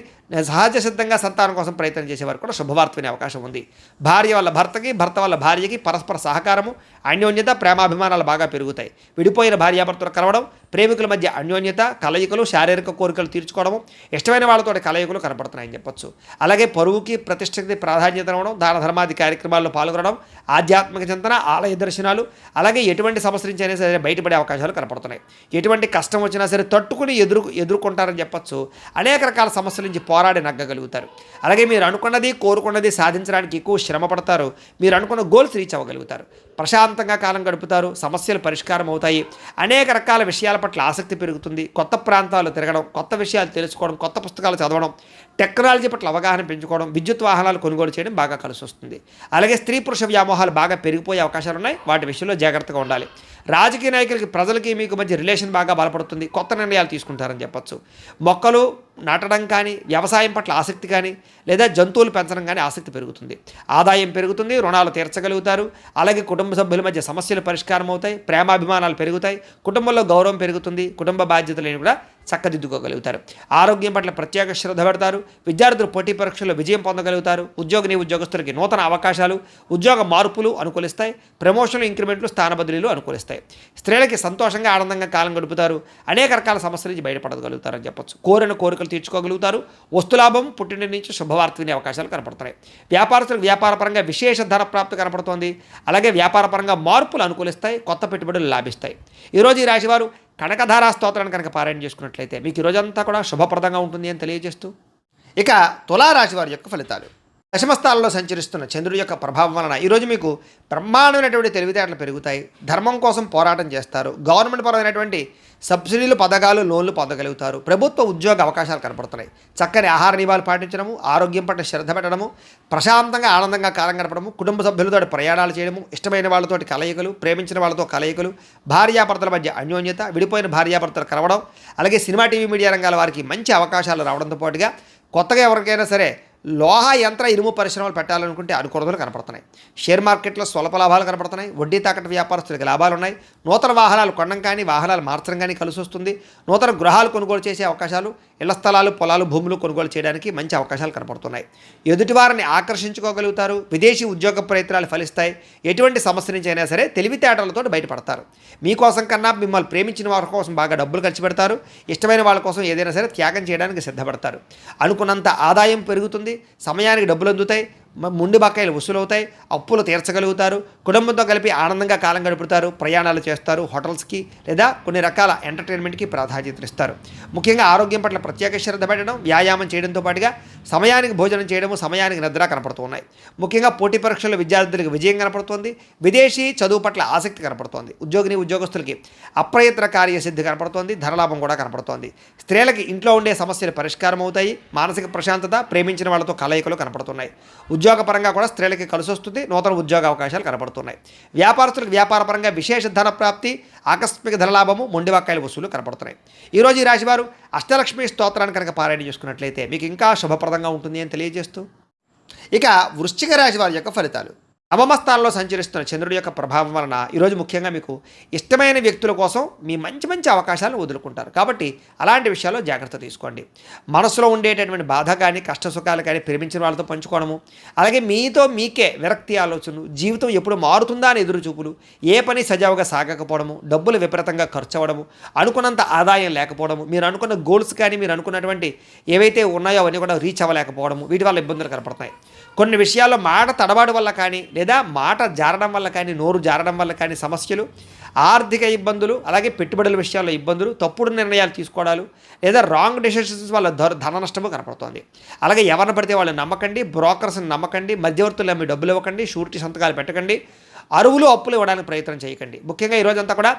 సహజ సిద్ధంగా సంతానం కోసం ప్రయత్నం చేసేవారు కూడా శుభవార్త వినే అవకాశం ఉంది. భార్య వల్ల భర్తకి, భర్త వల్ల భార్యకి పరస్పర సహకారము, అన్యోన్యత, ప్రేమాభిమానాలు బాగా పెరుగుతాయి. విడిపోయిన భార్యాభర్తలు కలవడం, ప్రేమికుల మధ్య అన్యోన్యత, కలయికలు, శారీరక కోరికలు తీర్చుకోవడము, ఇష్టమైన వాళ్ళతో కలయికలు కనపడుతున్నాయని చెప్పొచ్చు. అలాగే పరువుకి, ప్రతిష్టకి ప్రాధాన్యత ఇవ్వడం, దాన ధర్మాది కార్యక్రమాల్లో పాల్గొనడం, ఆధ్యాత్మిక చింతన, ఆలయ దర్శనాలు, అలాగే ఎటువంటి సమస్య నుంచి అయినా సరే బయటపడే అవకాశాలు కనపడుతున్నాయి. ఎటువంటి కష్టం వచ్చినా సరే తట్టుకుని ఎదుర్కొంటారని చెప్పొచ్చు. అనేక రకాల సమస్యల నుంచి పోరాడి నగ్గగలుగుతారు. అలాగే మీరు అనుకున్నది, కోరుకున్నది సాధించడానికి ఎక్కువ శ్రమ పడతారు. మీరు అనుకున్న గోల్స్ రీచ్ అవ్వగలుగుతారు. ప్రశాంతంగా కాలం గడుపుతారు. సమస్యలు పరిష్కారం అవుతాయి. అనేక రకాల విషయాల పట్ల ఆసక్తి పెరుగుతుంది. కొత్త ప్రాంతాలు తిరగడం, కొత్త విషయాలు తెలుసుకోవడం, కొత్త పుస్తకాలు చదవడం, టెక్నాలజీ పట్ల అవగాహన పెంచుకోవడం, విద్యుత్ వాహనాలు కొనుగోలు చేయడం బాగా కలిసి వస్తుంది. అలాగే స్త్రీ పురుష వ్యామోహాలు బాగా పెరిగిపోయే అవకాశాలు ఉన్నాయి. వాటి విషయంలో జాగ్రత్తగా ఉండాలి. రాజకీయ నాయకులకి, ప్రజలకి మీకు మధ్య రిలేషన్ బాగా బలపడుతుంది. కొత్త నిర్ణయాలు తీసుకుంటారని చెప్పొచ్చు. మొక్కలు నాటడం కానీ, వ్యవసాయం పట్ల ఆసక్తి కానీ, లేదా జంతువులు పెంచడం కానీ ఆసక్తి పెరుగుతుంది. ఆదాయం పెరుగుతుంది. రుణాలు తీర్చగలుగుతారు. అలాగే కుటుంబ సభ్యుల మధ్య సమస్యలు పరిష్కారం అవుతాయి. ప్రేమాభిమానాలు పెరుగుతాయి. కుటుంబంలో గౌరవం పెరుగుతుంది. కుటుంబ బాధ్యతలను కూడా చక్కదిద్దుకోగలుగుతారు. ఆరోగ్యం పట్ల ప్రత్యేక శ్రద్ధ పెడతారు. విద్యార్థులు పోటీ పరీక్షల్లో విజయం పొందగలుగుతారు. ఉద్యోగస్తులకి నూతన అవకాశాలు, ఉద్యోగ మార్పులు అనుకూలిస్తాయి. ప్రమోషన్లు, ఇంక్రిమెంట్లు, స్థానబదిలీలు అనుకూలిస్తాయి. స్త్రీలకి సంతోషంగా, ఆనందంగా కాలం గడుపుతారు. అనేక రకాల సమస్యల నుంచి బయటపడగలుగుతారని చెప్పొచ్చు. కోరిన కోరికలు తీర్చుకోగలుగుతారు. వస్తులాభం, పుట్టిన నుంచి శుభవార్త వినే అవకాశాలు కనపడుతున్నాయి. వ్యాపారస్తులకు వ్యాపారపరంగా విశేష ధన ప్రాప్తి కనపడుతోంది. అలాగే వ్యాపారపరంగా మార్పులు అనుకూలిస్తాయి. కొత్త పెట్టుబడులు లాభిస్తాయి. ఈరోజు ఈ రాశివారు కనకధారా స్తోత్రాన్ని కనుక పారాయణ చేసుకున్నట్లయితే మీకు ఈ రోజంతా కూడా శుభప్రదంగా ఉంటుంది అని తెలియజేస్తూ, ఇక తులారాశి వారి యొక్క ఫలితాలు. దశమస్థానంలో సంచరిస్తున్న చంద్రుడి యొక్క ప్రభావం వలన ఈరోజు మీకు బ్రహ్మాండమైనటువంటి తెలివితేటలు పెరుగుతాయి. ధర్మం కోసం పోరాటం చేస్తారు. గవర్నమెంట్ పరమైనటువంటి సబ్సిడీలు, పథకాలు, లోన్లు పొందగలుగుతారు. ప్రభుత్వ ఉద్యోగ అవకాశాలు కనపడుతున్నాయి. చక్కని ఆహార నియమాలు పాటించడము, ఆరోగ్యం పట్ల శ్రద్ధ పెట్టడము, ప్రశాంతంగా ఆనందంగా కాలం గడపడము, కుటుంబ సభ్యులతో ప్రయాణాలు చేయడము, ఇష్టమైన వాళ్ళతోటి కలయికలు, ప్రేమించిన వాళ్ళతో కలయికలు, భార్యాభర్తల మధ్య అన్యోన్యత, విడిపోయిన భార్యాభర్తలు కలవడం, అలాగే సినిమా, టీవీ, మీడియా రంగాల వారికి మంచి అవకాశాలు రావడంతో పాటుగా కొత్తగా ఎవరికైనా సరే లోహ, యంత్ర, ఇనుము పరిశ్రమలు పెట్టాలనుకుంటే అనుకూలతలు కనపడుతున్నాయి. షేర్ మార్కెట్లో స్వల్ప లాభాలు కనపడుతున్నాయి. వడ్డీ తాకట్టు వ్యాపారస్తులకు లాభాలు ఉన్నాయి. నూతన వాహనాలు కొనడం కానీ, వాహనాలు మార్చడం కానీ కలిసి వస్తుంది. నూతన గృహాలు కొనుగోలు చేసే అవకాశాలు, ఇళ్ల స్థలాలు, పొలాలు, భూములు కొనుగోలు చేయడానికి మంచి అవకాశాలు కనపడుతున్నాయి. ఎదుటివారిని ఆకర్షించుకోగలుగుతారు. విదేశీ ఉద్యోగ ప్రయత్నాలు ఫలిస్తాయి. ఎటువంటి సమస్య నుంచి అయినా సరే తెలివితేటలతో బయటపడతారు. మీకోసం కన్నా మిమ్మల్ని ప్రేమించిన వారి కోసం బాగా డబ్బులు ఖర్చు పెడతారు. ఇష్టమైన వాళ్ళ కోసం ఏదైనా సరే త్యాగం చేయడానికి సిద్ధపడతారు. అనుకున్నంత ఆదాయం పెరుగుతుంది. సమయానికి డబ్బులు అందుతాయి. ముండి బకాయిలు వసూలవుతాయి. అప్పులు తీర్చగలుగుతారు. కుటుంబంతో కలిపి ఆనందంగా కాలం గడుపుతారు. ప్రయాణాలు చేస్తారు. హోటల్స్కి లేదా కొన్ని రకాల ఎంటర్టైన్మెంట్కి ప్రాధాన్యత ఇస్తారు. ముఖ్యంగా ఆరోగ్యం పట్ల ప్రత్యేక శ్రద్ధ పెట్టడం, వ్యాయామం చేయడంతో పాటుగా సమయానికి భోజనం చేయడము, సమయానికి నిద్ర కనపడుతూ ఉన్నాయి. ముఖ్యంగా పోటీ పరీక్షల్లో విద్యార్థులకు విజయం కనపడుతోంది. విదేశీ చదువు పట్ల ఆసక్తి కనపడుతోంది. ఉద్యోగస్తులకి అప్రయత్న కార్యసిద్ధి కనపడుతోంది. ధనలాభం కూడా కనపడుతోంది. స్త్రీలకి ఇంట్లో ఉండే సమస్యలు పరిష్కారం అవుతాయి. మానసిక ప్రశాంతత, ప్రేమించిన వాళ్ళతో కలయికలు కనపడుతున్నాయి. ఉద్యోగపరంగా కూడా స్త్రీలకి కలిసి వస్తుంది. నూతన ఉద్యోగ అవకాశాలు కనపడుతున్నాయి. వ్యాపారస్తులకు వ్యాపారపరంగా విశేష ధన ప్రాప్తి, ఆకస్మిక ధనలాభము, మొండివాకాయల వసూలు కనపడుతున్నాయి. ఈరోజు ఈ రాశివారు అష్టలక్ష్మి స్తోత్రాన్ని కనుక పారాయణ చేసుకున్నట్లయితే మీకు ఇంకా శుభప్రదంగా ఉంటుంది అని తెలియజేస్తూ, ఇక వృశ్చిక రాశి వారి యొక్క ఫలితాలు. నవమస్థానంలో సంచరిస్తున్న చంద్రుడి యొక్క ప్రభావం వలన ఈరోజు ముఖ్యంగా మీకు ఇష్టమైన వ్యక్తుల కోసం మీ మంచి అవకాశాలను వదులుకుంటారు. కాబట్టి అలాంటి విషయాల్లో జాగ్రత్త తీసుకోండి. మనసులో ఉండేటటువంటి బాధ కానీ, కష్ట సుఖాలు కానీ ప్రేమించిన వాళ్ళతో పంచుకోవడము, అలాగే మీతో మీకే విరక్తి ఆలోచనలు, జీవితం ఎప్పుడు మారుతుందా అని ఎదురుచూపులు, ఏ పని సజావుగా సాగకపోవడము, డబ్బులు విపరీతంగా ఖర్చు అవ్వడము, అనుకున్నంత ఆదాయం లేకపోవడము, మీరు అనుకున్న గోల్స్ కానీ మీరు అనుకున్నటువంటి ఏవైతే ఉన్నాయో అవన్నీ కూడా రీచ్ అవ్వలేకపోవడము, వీటి వల్ల ఇబ్బందులు కనపడుతున్నాయి. కొన్ని విషయాల్లో మాట తడబాటు వల్ల కానీ లేదా మాట జారడం వల్ల కానీ నోరు జారడం వల్ల కానీ సమస్యలు, ఆర్థిక ఇబ్బందులు, అలాగే పెట్టుబడుల విషయాల్లో ఇబ్బందులు, తప్పుడు నిర్ణయాలు తీసుకోవడాలు లేదా రాంగ్ డెసిషన్స్ వల్ల ధన నష్టము కనపడుతోంది. అలాగే ఎవరిని పడితే వాళ్ళు నమ్మకండి, బ్రోకర్స్ని నమ్మకండి, మధ్యవర్తులు నమ్మి డబ్బులు ఇవ్వకండి, షూరిటీ సంతకాలు పెట్టకండి, అరువులు అప్పులు ఇవ్వడానికి ప్రయత్నం చేయకండి. ముఖ్యంగా ఈరోజంతా కూడా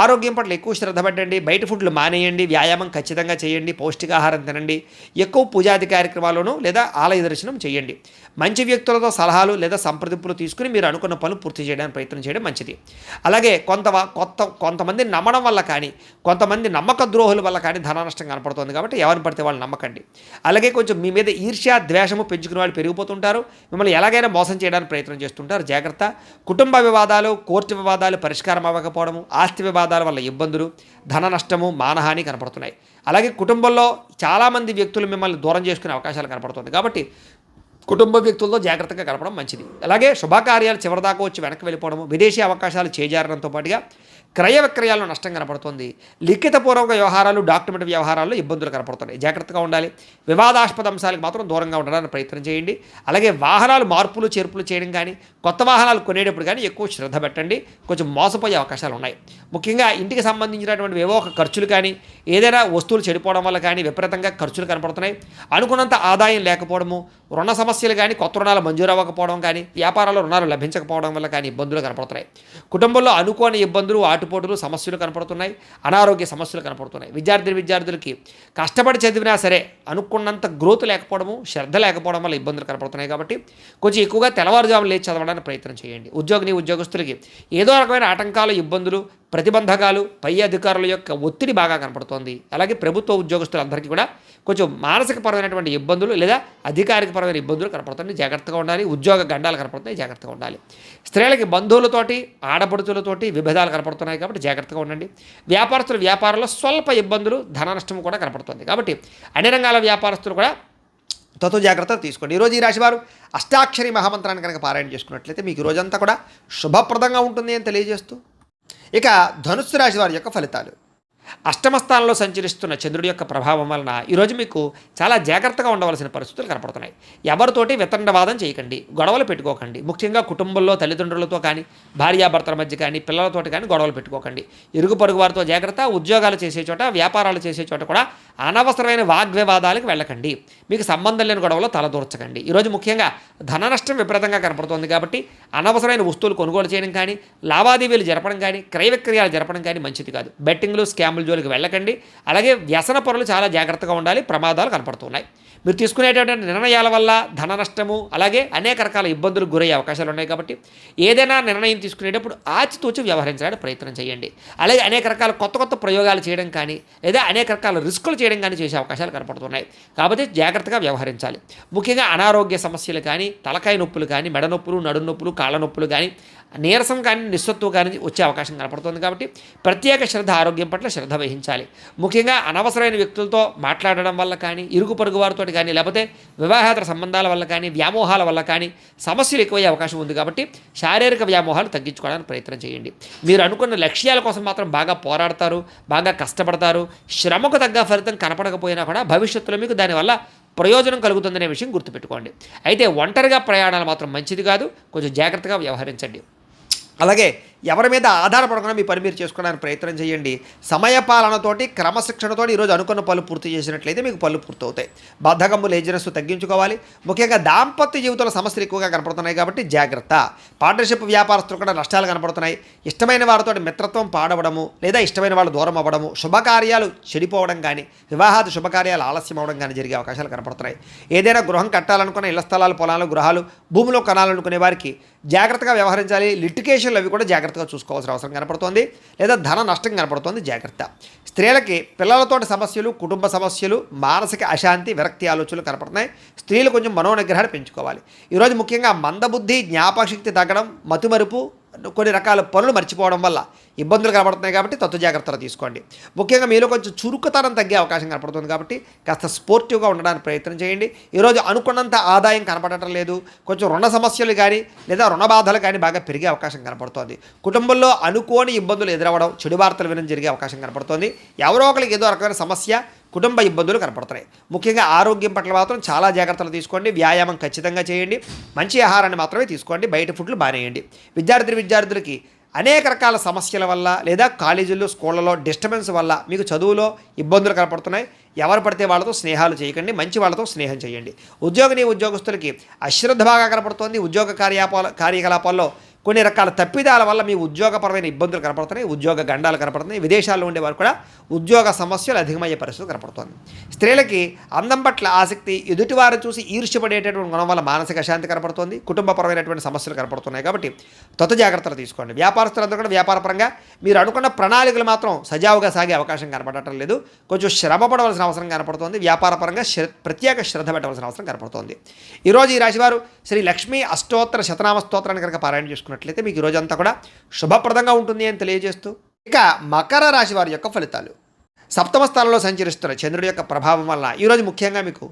ఆరోగ్యం పట్ల ఎక్కువ శ్రద్ధ పెట్టండి, బయట ఫుడ్లు మానేయండి, వ్యాయామం ఖచ్చితంగా చేయండి, పౌష్టికాహారం తినండి, ఎక్కువ పూజాది కార్యక్రమాలను లేదా ఆలయ దర్శనం చేయండి, మంచి వ్యక్తులతో సలహాలు లేదా సంప్రదింపులు తీసుకుని మీరు అనుకున్న పనులు పూర్తి చేయడానికి ప్రయత్నం చేయడం మంచిది. అలాగే కొంతమంది నమ్మడం వల్ల కానీ కొంతమంది నమ్మక ద్రోహుల వల్ల కానీ ధన నష్టం కనపడుతుంది కాబట్టి ఎవరిని పడితే వాళ్ళు నమ్మకండి. అలాగే కొంచెం మీ మీద ఈర్ష్య ద్వేషము పెంచుకునే వాళ్ళు పెరిగిపోతుంటారు, మిమ్మల్ని ఎలాగైనా మోసం చేయడానికి ప్రయత్నం చేస్తుంటారు, జాగ్రత్త. కుటుంబ వివాదాలు, కోర్టు వివాదాలు పరిష్కారం అవ్వకపోవడము, ఆస్తి వివాదాల వల్ల ఇబ్బందులు, ధన నష్టము, మానహాని కనపడుతున్నాయి. అలాగే కుటుంబంలో చాలామంది వ్యక్తులు మిమ్మల్ని దూరం చేసుకునే అవకాశాలు కనపడుతుంది కాబట్టి కుటుంబ వ్యక్తులతో జాగ్రత్తగా గడపడం మంచిది. అలాగే శుభకార్యాలు చివరిదాకా వచ్చి వెనక్కి వెళ్ళిపోవడము, విదేశీ అవకాశాలు చేజారడంతో పాటుగా క్రయ విక్రయాల్లో నష్టం కనపడుతుంది. లిఖితపూర్వక వ్యవహారాలు, డాక్యుమెంట్ వ్యవహారాల్లో ఇబ్బందులు కనపడుతున్నాయి, జాగ్రత్తగా ఉండాలి. వివాదాస్పద అంశాలకు మాత్రం దూరంగా ఉండడానికి ప్రయత్నం చేయండి. అలాగే వాహనాలు మార్పులు చేర్పులు చేయడం కానీ కొత్త వాహనాలు కొనేటప్పుడు కానీ ఎక్కువ శ్రద్ధ పెట్టండి, కొంచెం మోసపోయే అవకాశాలు ఉన్నాయి. ముఖ్యంగా ఇంటికి సంబంధించినటువంటి ఏవో ఒక ఖర్చులు కానీ ఏదైనా వస్తువులు చెడిపోవడం వల్ల కానీ విపరీతంగా ఖర్చులు కనపడుతున్నాయి. అనుకున్నంత ఆదాయం లేకపోవడము, రుణ సమస్యలు కానీ కొత్త రుణాలు మంజూరు అవ్వకపోవడం కానీ వ్యాపారాల్లో రుణాలు లభించకపోవడం వల్ల కానీ ఇబ్బందులు కనపడుతున్నాయి. కుటుంబంలో అనుకోని ఇబ్బందులు, ఆటుపోటులు, సమస్యలు కనపడుతున్నాయి, అనారోగ్య సమస్యలు కనపడుతున్నాయి. విద్యార్థులకి కష్టపడి చదివినా సరే అనుకున్నంత గ్రోత్ లేకపోవడము, శ్రద్ధ లేకపోవడం వల్ల ఇబ్బందులు కనపడుతున్నాయి కాబట్టి కొంచెం ఎక్కువగా తెల్లవారుజామున లేచి చదవడానికి ప్రయత్నం చేయండి. ఉద్యోగస్తులకి ఏదో రకమైన ఆటంకాలు, ఇబ్బందులు, ప్రతిబంధకాలు, పై అధికారుల యొక్క ఒత్తిడి బాగా కనపడుతోంది. అలాగే ప్రభుత్వ ఉద్యోగస్తులందరికీ కూడా కొంచెం మానసికపరమైనటువంటి ఇబ్బందులు లేదా అధికారికపరమైన ఇబ్బందులు కనపడుతుంది, జాగ్రత్తగా ఉండాలి. ఉద్యోగ గండాలు కనపడుతున్నాయి, జాగ్రత్తగా ఉండాలి. స్త్రీలకి బంధువులతోటి, ఆడపడుతులతోటి విభేదాలు కనపడుతున్నాయి కాబట్టి జాగ్రత్తగా ఉండండి. వ్యాపారంలో స్వల్ప ఇబ్బందులు, ధన నష్టం కూడా కనపడుతుంది కాబట్టి అన్ని రంగాల వ్యాపారస్తులు కూడా జాగ్రత్తలు తీసుకోండి. ఈరోజు ఈ రాశివారు అష్టాక్షరి మహామంత్రాన్ని కనుక పారాయణ చేసుకున్నట్లయితే మీకు రోజంతా కూడా శుభప్రదంగా ఉంటుంది అని తెలియజేస్తూ ఇక ధనుస్సు రాశి వారి యొక్క ఫలితాలు. అష్టమ స్థానంలో సంచరిస్తున్న చంద్రుడి యొక్క ప్రభావం వలన ఈరోజు మీకు చాలా జాగ్రత్తగా ఉండవలసిన పరిస్థితులు కనపడుతున్నాయి. ఎవరితోటి వితండవాదం చేయకండి, గొడవలు పెట్టుకోకండి. ముఖ్యంగా కుటుంబంలో తల్లిదండ్రులతో కానీ, భార్యాభర్తల మధ్య కానీ, పిల్లలతోటి కానీ గొడవలు పెట్టుకోకండి. ఇరుగు పొరుగు వారితో జాగ్రత్త. ఉద్యోగాలు చేసే చోట, వ్యాపారాలు చేసే చోట కూడా అనవసరమైన వాగ్వివాదాలకు వెళ్ళకండి. మీకు సంబంధం లేని గొడవలో తలదూర్చకండి. ఈరోజు ముఖ్యంగా ధన నష్టం విపరీతంగా కనపడుతోంది కాబట్టి అనవసరమైన వస్తువులు కొనుగోలు చేయడం కానీ, లావాదేవీలు జరపడం కానీ, క్రయ విక్రయాలు జరపడం కానీ మంచిది కాదు. బెట్టింగ్లు, స్కామ్లు జోలికి వెళ్ళకండి. అలాగే వ్యసన పరులు చాలా జాగ్రత్తగా ఉండాలి, ప్రమాదాలు కనపడుతున్నాయి. మీరు తీసుకునేటువంటి నిర్ణయాల వల్ల ధన నష్టము, అలాగే అనేక రకాల ఇబ్బందులకు గురయ్యే అవకాశాలు ఉన్నాయి కాబట్టి ఏదైనా నిర్ణయం తీసుకునేటప్పుడు ఆచితూచి వ్యవహరించడానికి ప్రయత్నం చేయండి. అలాగే అనేక రకాల కొత్త ప్రయోగాలు చేయడం కానీ లేదా అనేక రకాల రిస్కులు చేయడం కానీ చేసే అవకాశాలు కనపడుతున్నాయి కాబట్టి జాగ్రత్తగా వ్యవహరించాలి. ముఖ్యంగా అనారోగ్య సమస్యలు కానీ, తలకాయ నొప్పులు కానీ, మెడ నొప్పులు, నడుము నొప్పులు, కాళ్ళ నొప్పులు కానీ, నీరసం కానీ, నిస్సత్తువు కానీ వచ్చే అవకాశం కనపడుతుంది కాబట్టి ప్రత్యేక శ్రద్ధ, ఆరోగ్యం పట్ల శ్రద్ధ వహించాలి. ముఖ్యంగా అనవసరమైన వ్యక్తులతో మాట్లాడడం వల్ల కానీ, ఇరుగు పొరుగు వారితో కానీ, లేకపోతే వివాహేతర సంబంధాల వల్ల కానీ, వ్యామోహాల వల్ల కానీ సమస్యలు ఎక్కువయ్యే అవకాశం ఉంది కాబట్టి శారీరక వ్యామోహాలు తగ్గించుకోవడానికి ప్రయత్నం చేయండి. మీరు అనుకున్న లక్ష్యాల కోసం మాత్రం బాగా పోరాడతారు, బాగా కష్టపడతారు. శ్రమకు తగ్గ ఫలితం కనపడకపోయినా కూడా భవిష్యత్తులో మీకు దానివల్ల ప్రయోజనం కలుగుతుందనే విషయం గుర్తుపెట్టుకోండి. అయితే ఒంటరిగా ప్రయాణాలు మాత్రం మంచిది కాదు, కొంచెం జాగ్రత్తగా వ్యవహరించండి. అలాగే ఎవరి మీద ఆధారపడకుండా మీ పని మీరు చేసుకోవడానికి ప్రయత్నం చేయండి. సమయపాలనతోటి, క్రమశిక్షణతోటి ఈరోజు అనుకున్న పనులు పూర్తి చేసినట్లయితే మీకు పనులు పూర్తవుతాయి. బద్ధకము, లేజినెస్ తగ్గించుకోవాలి. ముఖ్యంగా దాంపత్య జీవితంలో సమస్యలు ఎక్కువగా కనపడుతున్నాయి కాబట్టి జాగ్రత్త. పార్ట్నర్షిప్ వ్యాపారస్తులు కూడా నష్టాలు కనపడుతున్నాయి. ఇష్టమైన వారితో మిత్రత్వం పాడవడము లేదా ఇష్టమైన వాళ్ళు దూరం అవ్వడము, శుభకార్యాలు చెడిపోవడం కానీ, వివాహాది శుభకార్యాలు ఆలస్యం అవ్వడం కానీ జరిగే అవకాశాలు కనపడుతున్నాయి. ఏదైనా గృహం కట్టాలనుకున్న, ఇళ్ల స్థలాలు, పొలాలు, గృహాలు, భూమిలో కొనాలనుకునే వారికి జాగ్రత్తగా వ్యవహరించాలి. లిటికేషన్లు అవి కూడా జాగ్రత్తగా చూసుకోవాల్సిన అవసరం కనపడుతోంది. లేదా ధన నష్టం కనపడుతోంది, జాగ్రత్త. స్త్రీలకి పిల్లలతోటి సమస్యలు, కుటుంబ సమస్యలు, మానసిక అశాంతి, విరక్తి ఆలోచనలు కనపడుతున్నాయి. స్త్రీలు కొంచెం మనోనిగ్రహాన్ని పెంచుకోవాలి. ఈరోజు ముఖ్యంగా మందబుద్ధి, జ్ఞాపకశక్తి తగ్గడం, మతిమరుపు, కొన్ని రకాల పనులు మర్చిపోవడం వల్ల ఇబ్బందులు కనపడుతున్నాయి కాబట్టి జాగ్రత్తలు తీసుకోండి. ముఖ్యంగా మీలో కొంచెం చురుకుతనం తగ్గే అవకాశం కనపడుతుంది కాబట్టి కాస్త స్పోర్టివ్గా ఉండడానికి ప్రయత్నం చేయండి. ఈరోజు అనుకున్నంత ఆదాయం కనపడటం లేదు. కొంచెం రుణ సమస్యలు కానీ లేదా రుణ బాధలు కానీ బాగా పెరిగే అవకాశం కనపడుతోంది. కుటుంబంలో అనుకోని ఇబ్బందులు ఎదురవ్వడం, చెడు వార్తలు వినడం జరిగే అవకాశం కనపడుతోంది. ఎవరో ఒకరికి ఏదో రకమైన సమస్య, కుటుంబ ఇబ్బందులు కనపడుతున్నాయి. ముఖ్యంగా ఆరోగ్యం పట్ల మాత్రం చాలా జాగ్రత్తలు తీసుకోండి. వ్యాయామం ఖచ్చితంగా చేయండి. మంచి ఆహారాన్ని మాత్రమే తీసుకోండి. బయట ఫుడ్లు బానేయండి. విద్యార్థులకి అనేక రకాల సమస్యల వల్ల లేదా కాలేజీల్లో స్కూళ్ళలో డిస్టర్బెన్స్ వల్ల మీకు చదువులో ఇబ్బందులు కనపడుతున్నాయి. ఎవరు పడితే వాళ్ళతో స్నేహాలు చేయకండి. మంచి వాళ్ళతో స్నేహం చేయండి. ఉద్యోగస్తులకి అశ్రద్ధ బాగా కనపడుతోంది. ఉద్యోగ కార్యకలాపాల్లో కొన్ని రకాల తప్పిదాల వల్ల మీ ఉద్యోగపరమైన ఇబ్బందులు కనపడుతున్నాయి. ఉద్యోగ గండాలు కనపడుతున్నాయి. విదేశాల్లో ఉండేవారు కూడా ఉద్యోగ సమస్యలు అధికమయ్యే పరిస్థితి కనపడుతుంది. స్త్రీలకి అందం పట్ల ఆసక్తి, ఎదుటివారు చూసి ఈర్ష్యపడేటటువంటి గుణం వల్ల మానసిక అశాంతి కనపడుతుంది. కుటుంబపరమైనటువంటి సమస్యలు కనపడుతున్నాయి. కాబట్టి జాగ్రత్తలు తీసుకోండి. వ్యాపారస్తులందరూ కూడా వ్యాపారపరంగా మీరు అనుకున్న ప్రణాళికలు మాత్రం సజావుగా సాగే అవకాశం కనపడటం లేదు. కొంచెం శ్రమ పడవలసిన అవసరం కనపడుతుంది. వ్యాపారపరంగా ప్రత్యేక శ్రద్ధ పెట్టవలసిన అవసరం కనపడుతుంది. ఈరోజు ఈ రాశివారు శ్రీ లక్ష్మీ అష్టోత్తర శతనామ స్తోత్రాన్ని కనుక పారాయణ చేసుకున్నట్లయితే మీకు ఈ రోజంతా కూడా శుభప్రదంగా ఉంటుంది అని తెలియజేస్తూ, ఇక మకర రాశి వారి యొక్క ఫలితాలు. సప్తమ స్థానంలో సంచరిస్తున్న చంద్రుడి యొక్క ప్రభావం వల్ల ఈరోజు ముఖ్యంగా మీకు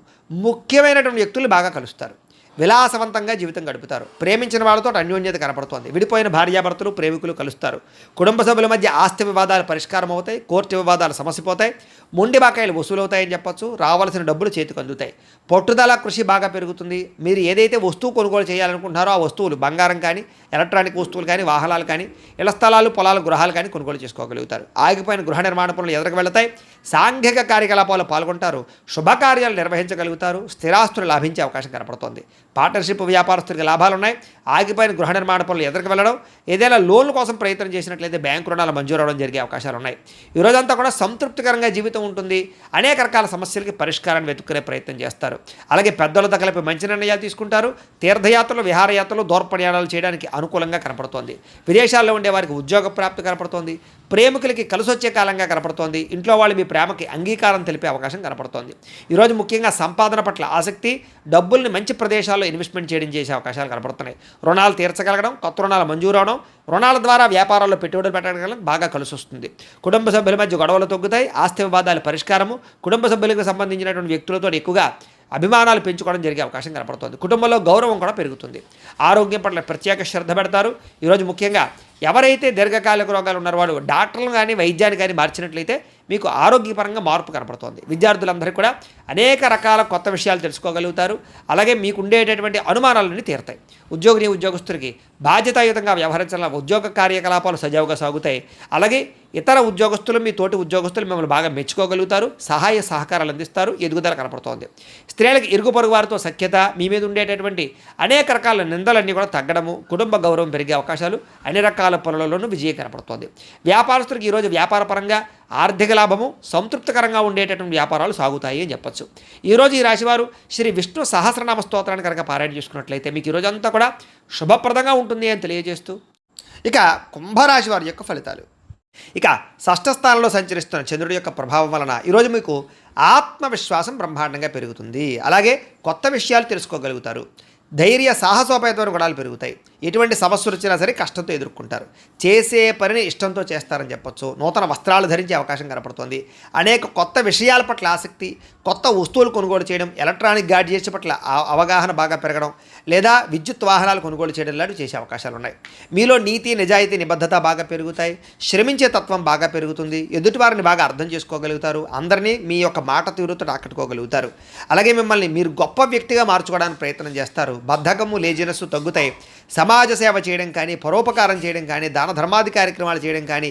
ముఖ్యమైనటువంటి వ్యక్తులు బాగా కలుస్తారు. విలాసవంతంగా జీవితం గడుపుతారు. ప్రేమించిన వాళ్ళతో అన్యోన్యత కనపడుతోంది. విడిపోయిన భార్యాభర్తలు ప్రేమికులు కలుస్తారు. కుటుంబ సభ్యుల మధ్య ఆస్తి వివాదాలు పరిష్కారం అవుతాయి. కోర్టు వివాదాలు సమసిపోతాయి. మొండి బాకాయలు వసూలవుతాయని చెప్పొచ్చు. రావాల్సిన డబ్బులు చేతికి అందుతాయి. పట్టుదల కృషి బాగా పెరుగుతుంది. మీరు ఏదైతే వస్తువు కొనుగోలు చేయాలనుకుంటున్నారో ఆ వస్తువులు బంగారం కానీ, ఎలక్ట్రానిక్ వస్తువులు కానీ, వాహనాలు కానీ, ఇళ్ల స్థలాలు, పొలాలు, గృహాలు కానీ కొనుగోలు చేసుకోగలుగుతారు. ఆగిపోయిన గృహ నిర్మాణ పనులు ఎదురుకు వెళతాయి. సాంఘిక కార్యకలాపాలు పాల్గొంటారు. శుభకార్యాలు నిర్వహించగలుగుతారు. స్థిరాస్తులు లాభించే అవకాశం కనపడుతోంది. పార్ట్నర్షిప్ వ్యాపారస్తులకి లాభాలు ఉన్నాయి. ఆగిపోయిన గృహ నిర్మాణ పనులు ఎదురుకు వెళ్ళడం, ఏదైనా లోన్ల కోసం ప్రయత్నం చేసినట్లయితే బ్యాంకు రుణాలు మంజూరు అవడం జరిగే అవకాశాలు ఉన్నాయి. ఈ రోజంతా కూడా సంతృప్తికరంగా జీవితం ఉంటుంది. అనేక రకాల సమస్యలకి పరిష్కారాన్ని వెతుక్కునే ప్రయత్నం చేస్తారు. అలాగే పెద్దలతో కలిపి మంచి నిర్ణయాలు తీసుకుంటారు. తీర్థయాత్రలు, విహారయాత్రలు, దూర ప్రయాణాలు చేయడానికి అనుకూలంగా కనపడుతోంది. విదేశాల్లో ఉండే వారికి ఉద్యోగ ప్రాప్తి కనపడుతోంది. ప్రేమికులకి కలిసొచ్చే కాలంగా కనపడుతోంది. ఇంట్లో వాళ్ళు మీ ప్రేమకి అంగీకారం తెలిపే అవకాశం కనపడుతోంది. ఈరోజు ముఖ్యంగా సంపాదన పట్ల ఆసక్తి, డబ్బుల్ని మంచి ప్రదేశాల్లో ఇన్వెస్ట్మెంట్ చేసే అవకాశాలు కనపడుతున్నాయి. రుణాలు తీర్చగలగడం, కొత్త రుణాలు మంజూరు అవడం, రుణాల ద్వారా వ్యాపారాల్లో పెట్టుబడులు పెట్టడం బాగా కలిసి వస్తుంది. కుటుంబ సభ్యుల మధ్య గొడవలు తగ్గుతాయి. ఆస్తి వివాదాల పరిష్కారము, కుటుంబ సభ్యులకు సంబంధించినటువంటి వ్యక్తులతో ఎక్కువగా అభిమానాలు పెంచుకోవడం జరిగే అవకాశం కనపడుతుంది. కుటుంబంలో గౌరవం కూడా పెరుగుతుంది. ఆరోగ్యం పట్ల ప్రత్యేక శ్రద్ధ పెడతారు. ఈరోజు ముఖ్యంగా ఎవరైతే దీర్ఘకాలిక రోగాలు ఉన్నారో వాళ్ళు డాక్టర్లు కానీ వైద్యాన్ని కానీ మార్చినట్లయితే మీకు ఆరోగ్యపరంగా మార్పు కనపడుతోంది. విద్యార్థులందరికీ కూడా అనేక రకాల కొత్త విషయాలు తెలుసుకోగలుగుతారు. అలాగే మీకు ఉండేటటువంటి అనుమానాలన్నీ తీరుతాయి. ఉద్యోగస్తులకి బాధ్యతాయుతంగా వ్యవహరించాల ఉద్యోగ కార్యకలాపాలు సజావుగా సాగుతాయి. అలాగే ఇతర ఉద్యోగస్తులు, మీ తోటి ఉద్యోగస్తులు మిమ్మల్ని బాగా మెచ్చుకోగలుగుతారు. సహాయ సహకారాలు అందిస్తారు. ఎదుగుదల కనపడుతోంది. స్త్రీలకు ఇరుగు పొరుగు వారితో సఖ్యత, మీ మీద ఉండేటటువంటి అనేక రకాల నిందలన్నీ కూడా తగ్గడము, కుటుంబ గౌరవం పెరిగే అవకాశాలు, అన్ని రకాల పనులలోనూ విజయం కనపడుతోంది. వ్యాపారస్తులకు ఈరోజు వ్యాపారపరంగా ఆర్థిక లాభము, సంతృప్తికరంగా ఉండేటటువంటి వ్యాపారాలు సాగుతాయి అని చెప్పచ్చు. ఈరోజు ఈ రాశివారు శ్రీ విష్ణు సహస్రనామ స్తోత్రాన్ని కనుక పారాయణ చేసుకున్నట్లయితే మీకు ఈరోజు అంతా కూడా శుభప్రదంగా ఉంటుంది అని తెలియజేస్తూ, ఇక కుంభరాశి వారి యొక్క ఫలితాలు. ఇక షష్ఠ స్థానంలో సంచరిస్తున్న చంద్రుడి యొక్క ప్రభావం వలన ఈరోజు మీకు ఆత్మవిశ్వాసం బ్రహ్మాండంగా పెరుగుతుంది. అలాగే కొత్త విషయాలు తెలుసుకోగలుగుతారు. ధైర్య సాహసోపేతమైన గుణాలు పెరుగుతాయి. ఎటువంటి సమస్యలు వచ్చినా సరే కష్టంతో ఎదుర్కొంటారు. చేసే పనిని ఇష్టంతో చేస్తారని చెప్పొచ్చు. నూతన వస్త్రాలు ధరించే అవకాశం కనపడుతుంది. అనేక కొత్త విషయాల పట్ల ఆసక్తి, కొత్త వస్తువులు కొనుగోలు చేయడం, ఎలక్ట్రానిక్ గాడ్జెట్స్ పట్ల అవగాహన బాగా పెరగడం, లేదా విద్యుత్ వాహనాలు కొనుగోలు చేయడం లాంటివి చేసే అవకాశాలు ఉన్నాయి. మీలో నీతి, నిజాయితీ, నిబద్ధత బాగా పెరుగుతాయి. శ్రమించే తత్వం బాగా పెరుగుతుంది. ఎదుటివారిని బాగా అర్థం చేసుకోగలుగుతారు. అందరినీ మీ యొక్క మాట తీరుతో ఆకట్టుకోగలుగుతారు. అలాగే మిమ్మల్ని మీరు గొప్ప వ్యక్తిగా మార్చుకోవడానికి ప్రయత్నం చేస్తారు. బద్ధకము, లేజినెస్ తగ్గుతాయి. సమాజ సేవ చేయడం కానీ, పరోపకారం చేయడం కానీ, దాన ధర్మాది కార్యక్రమాలు చేయడం కానీ,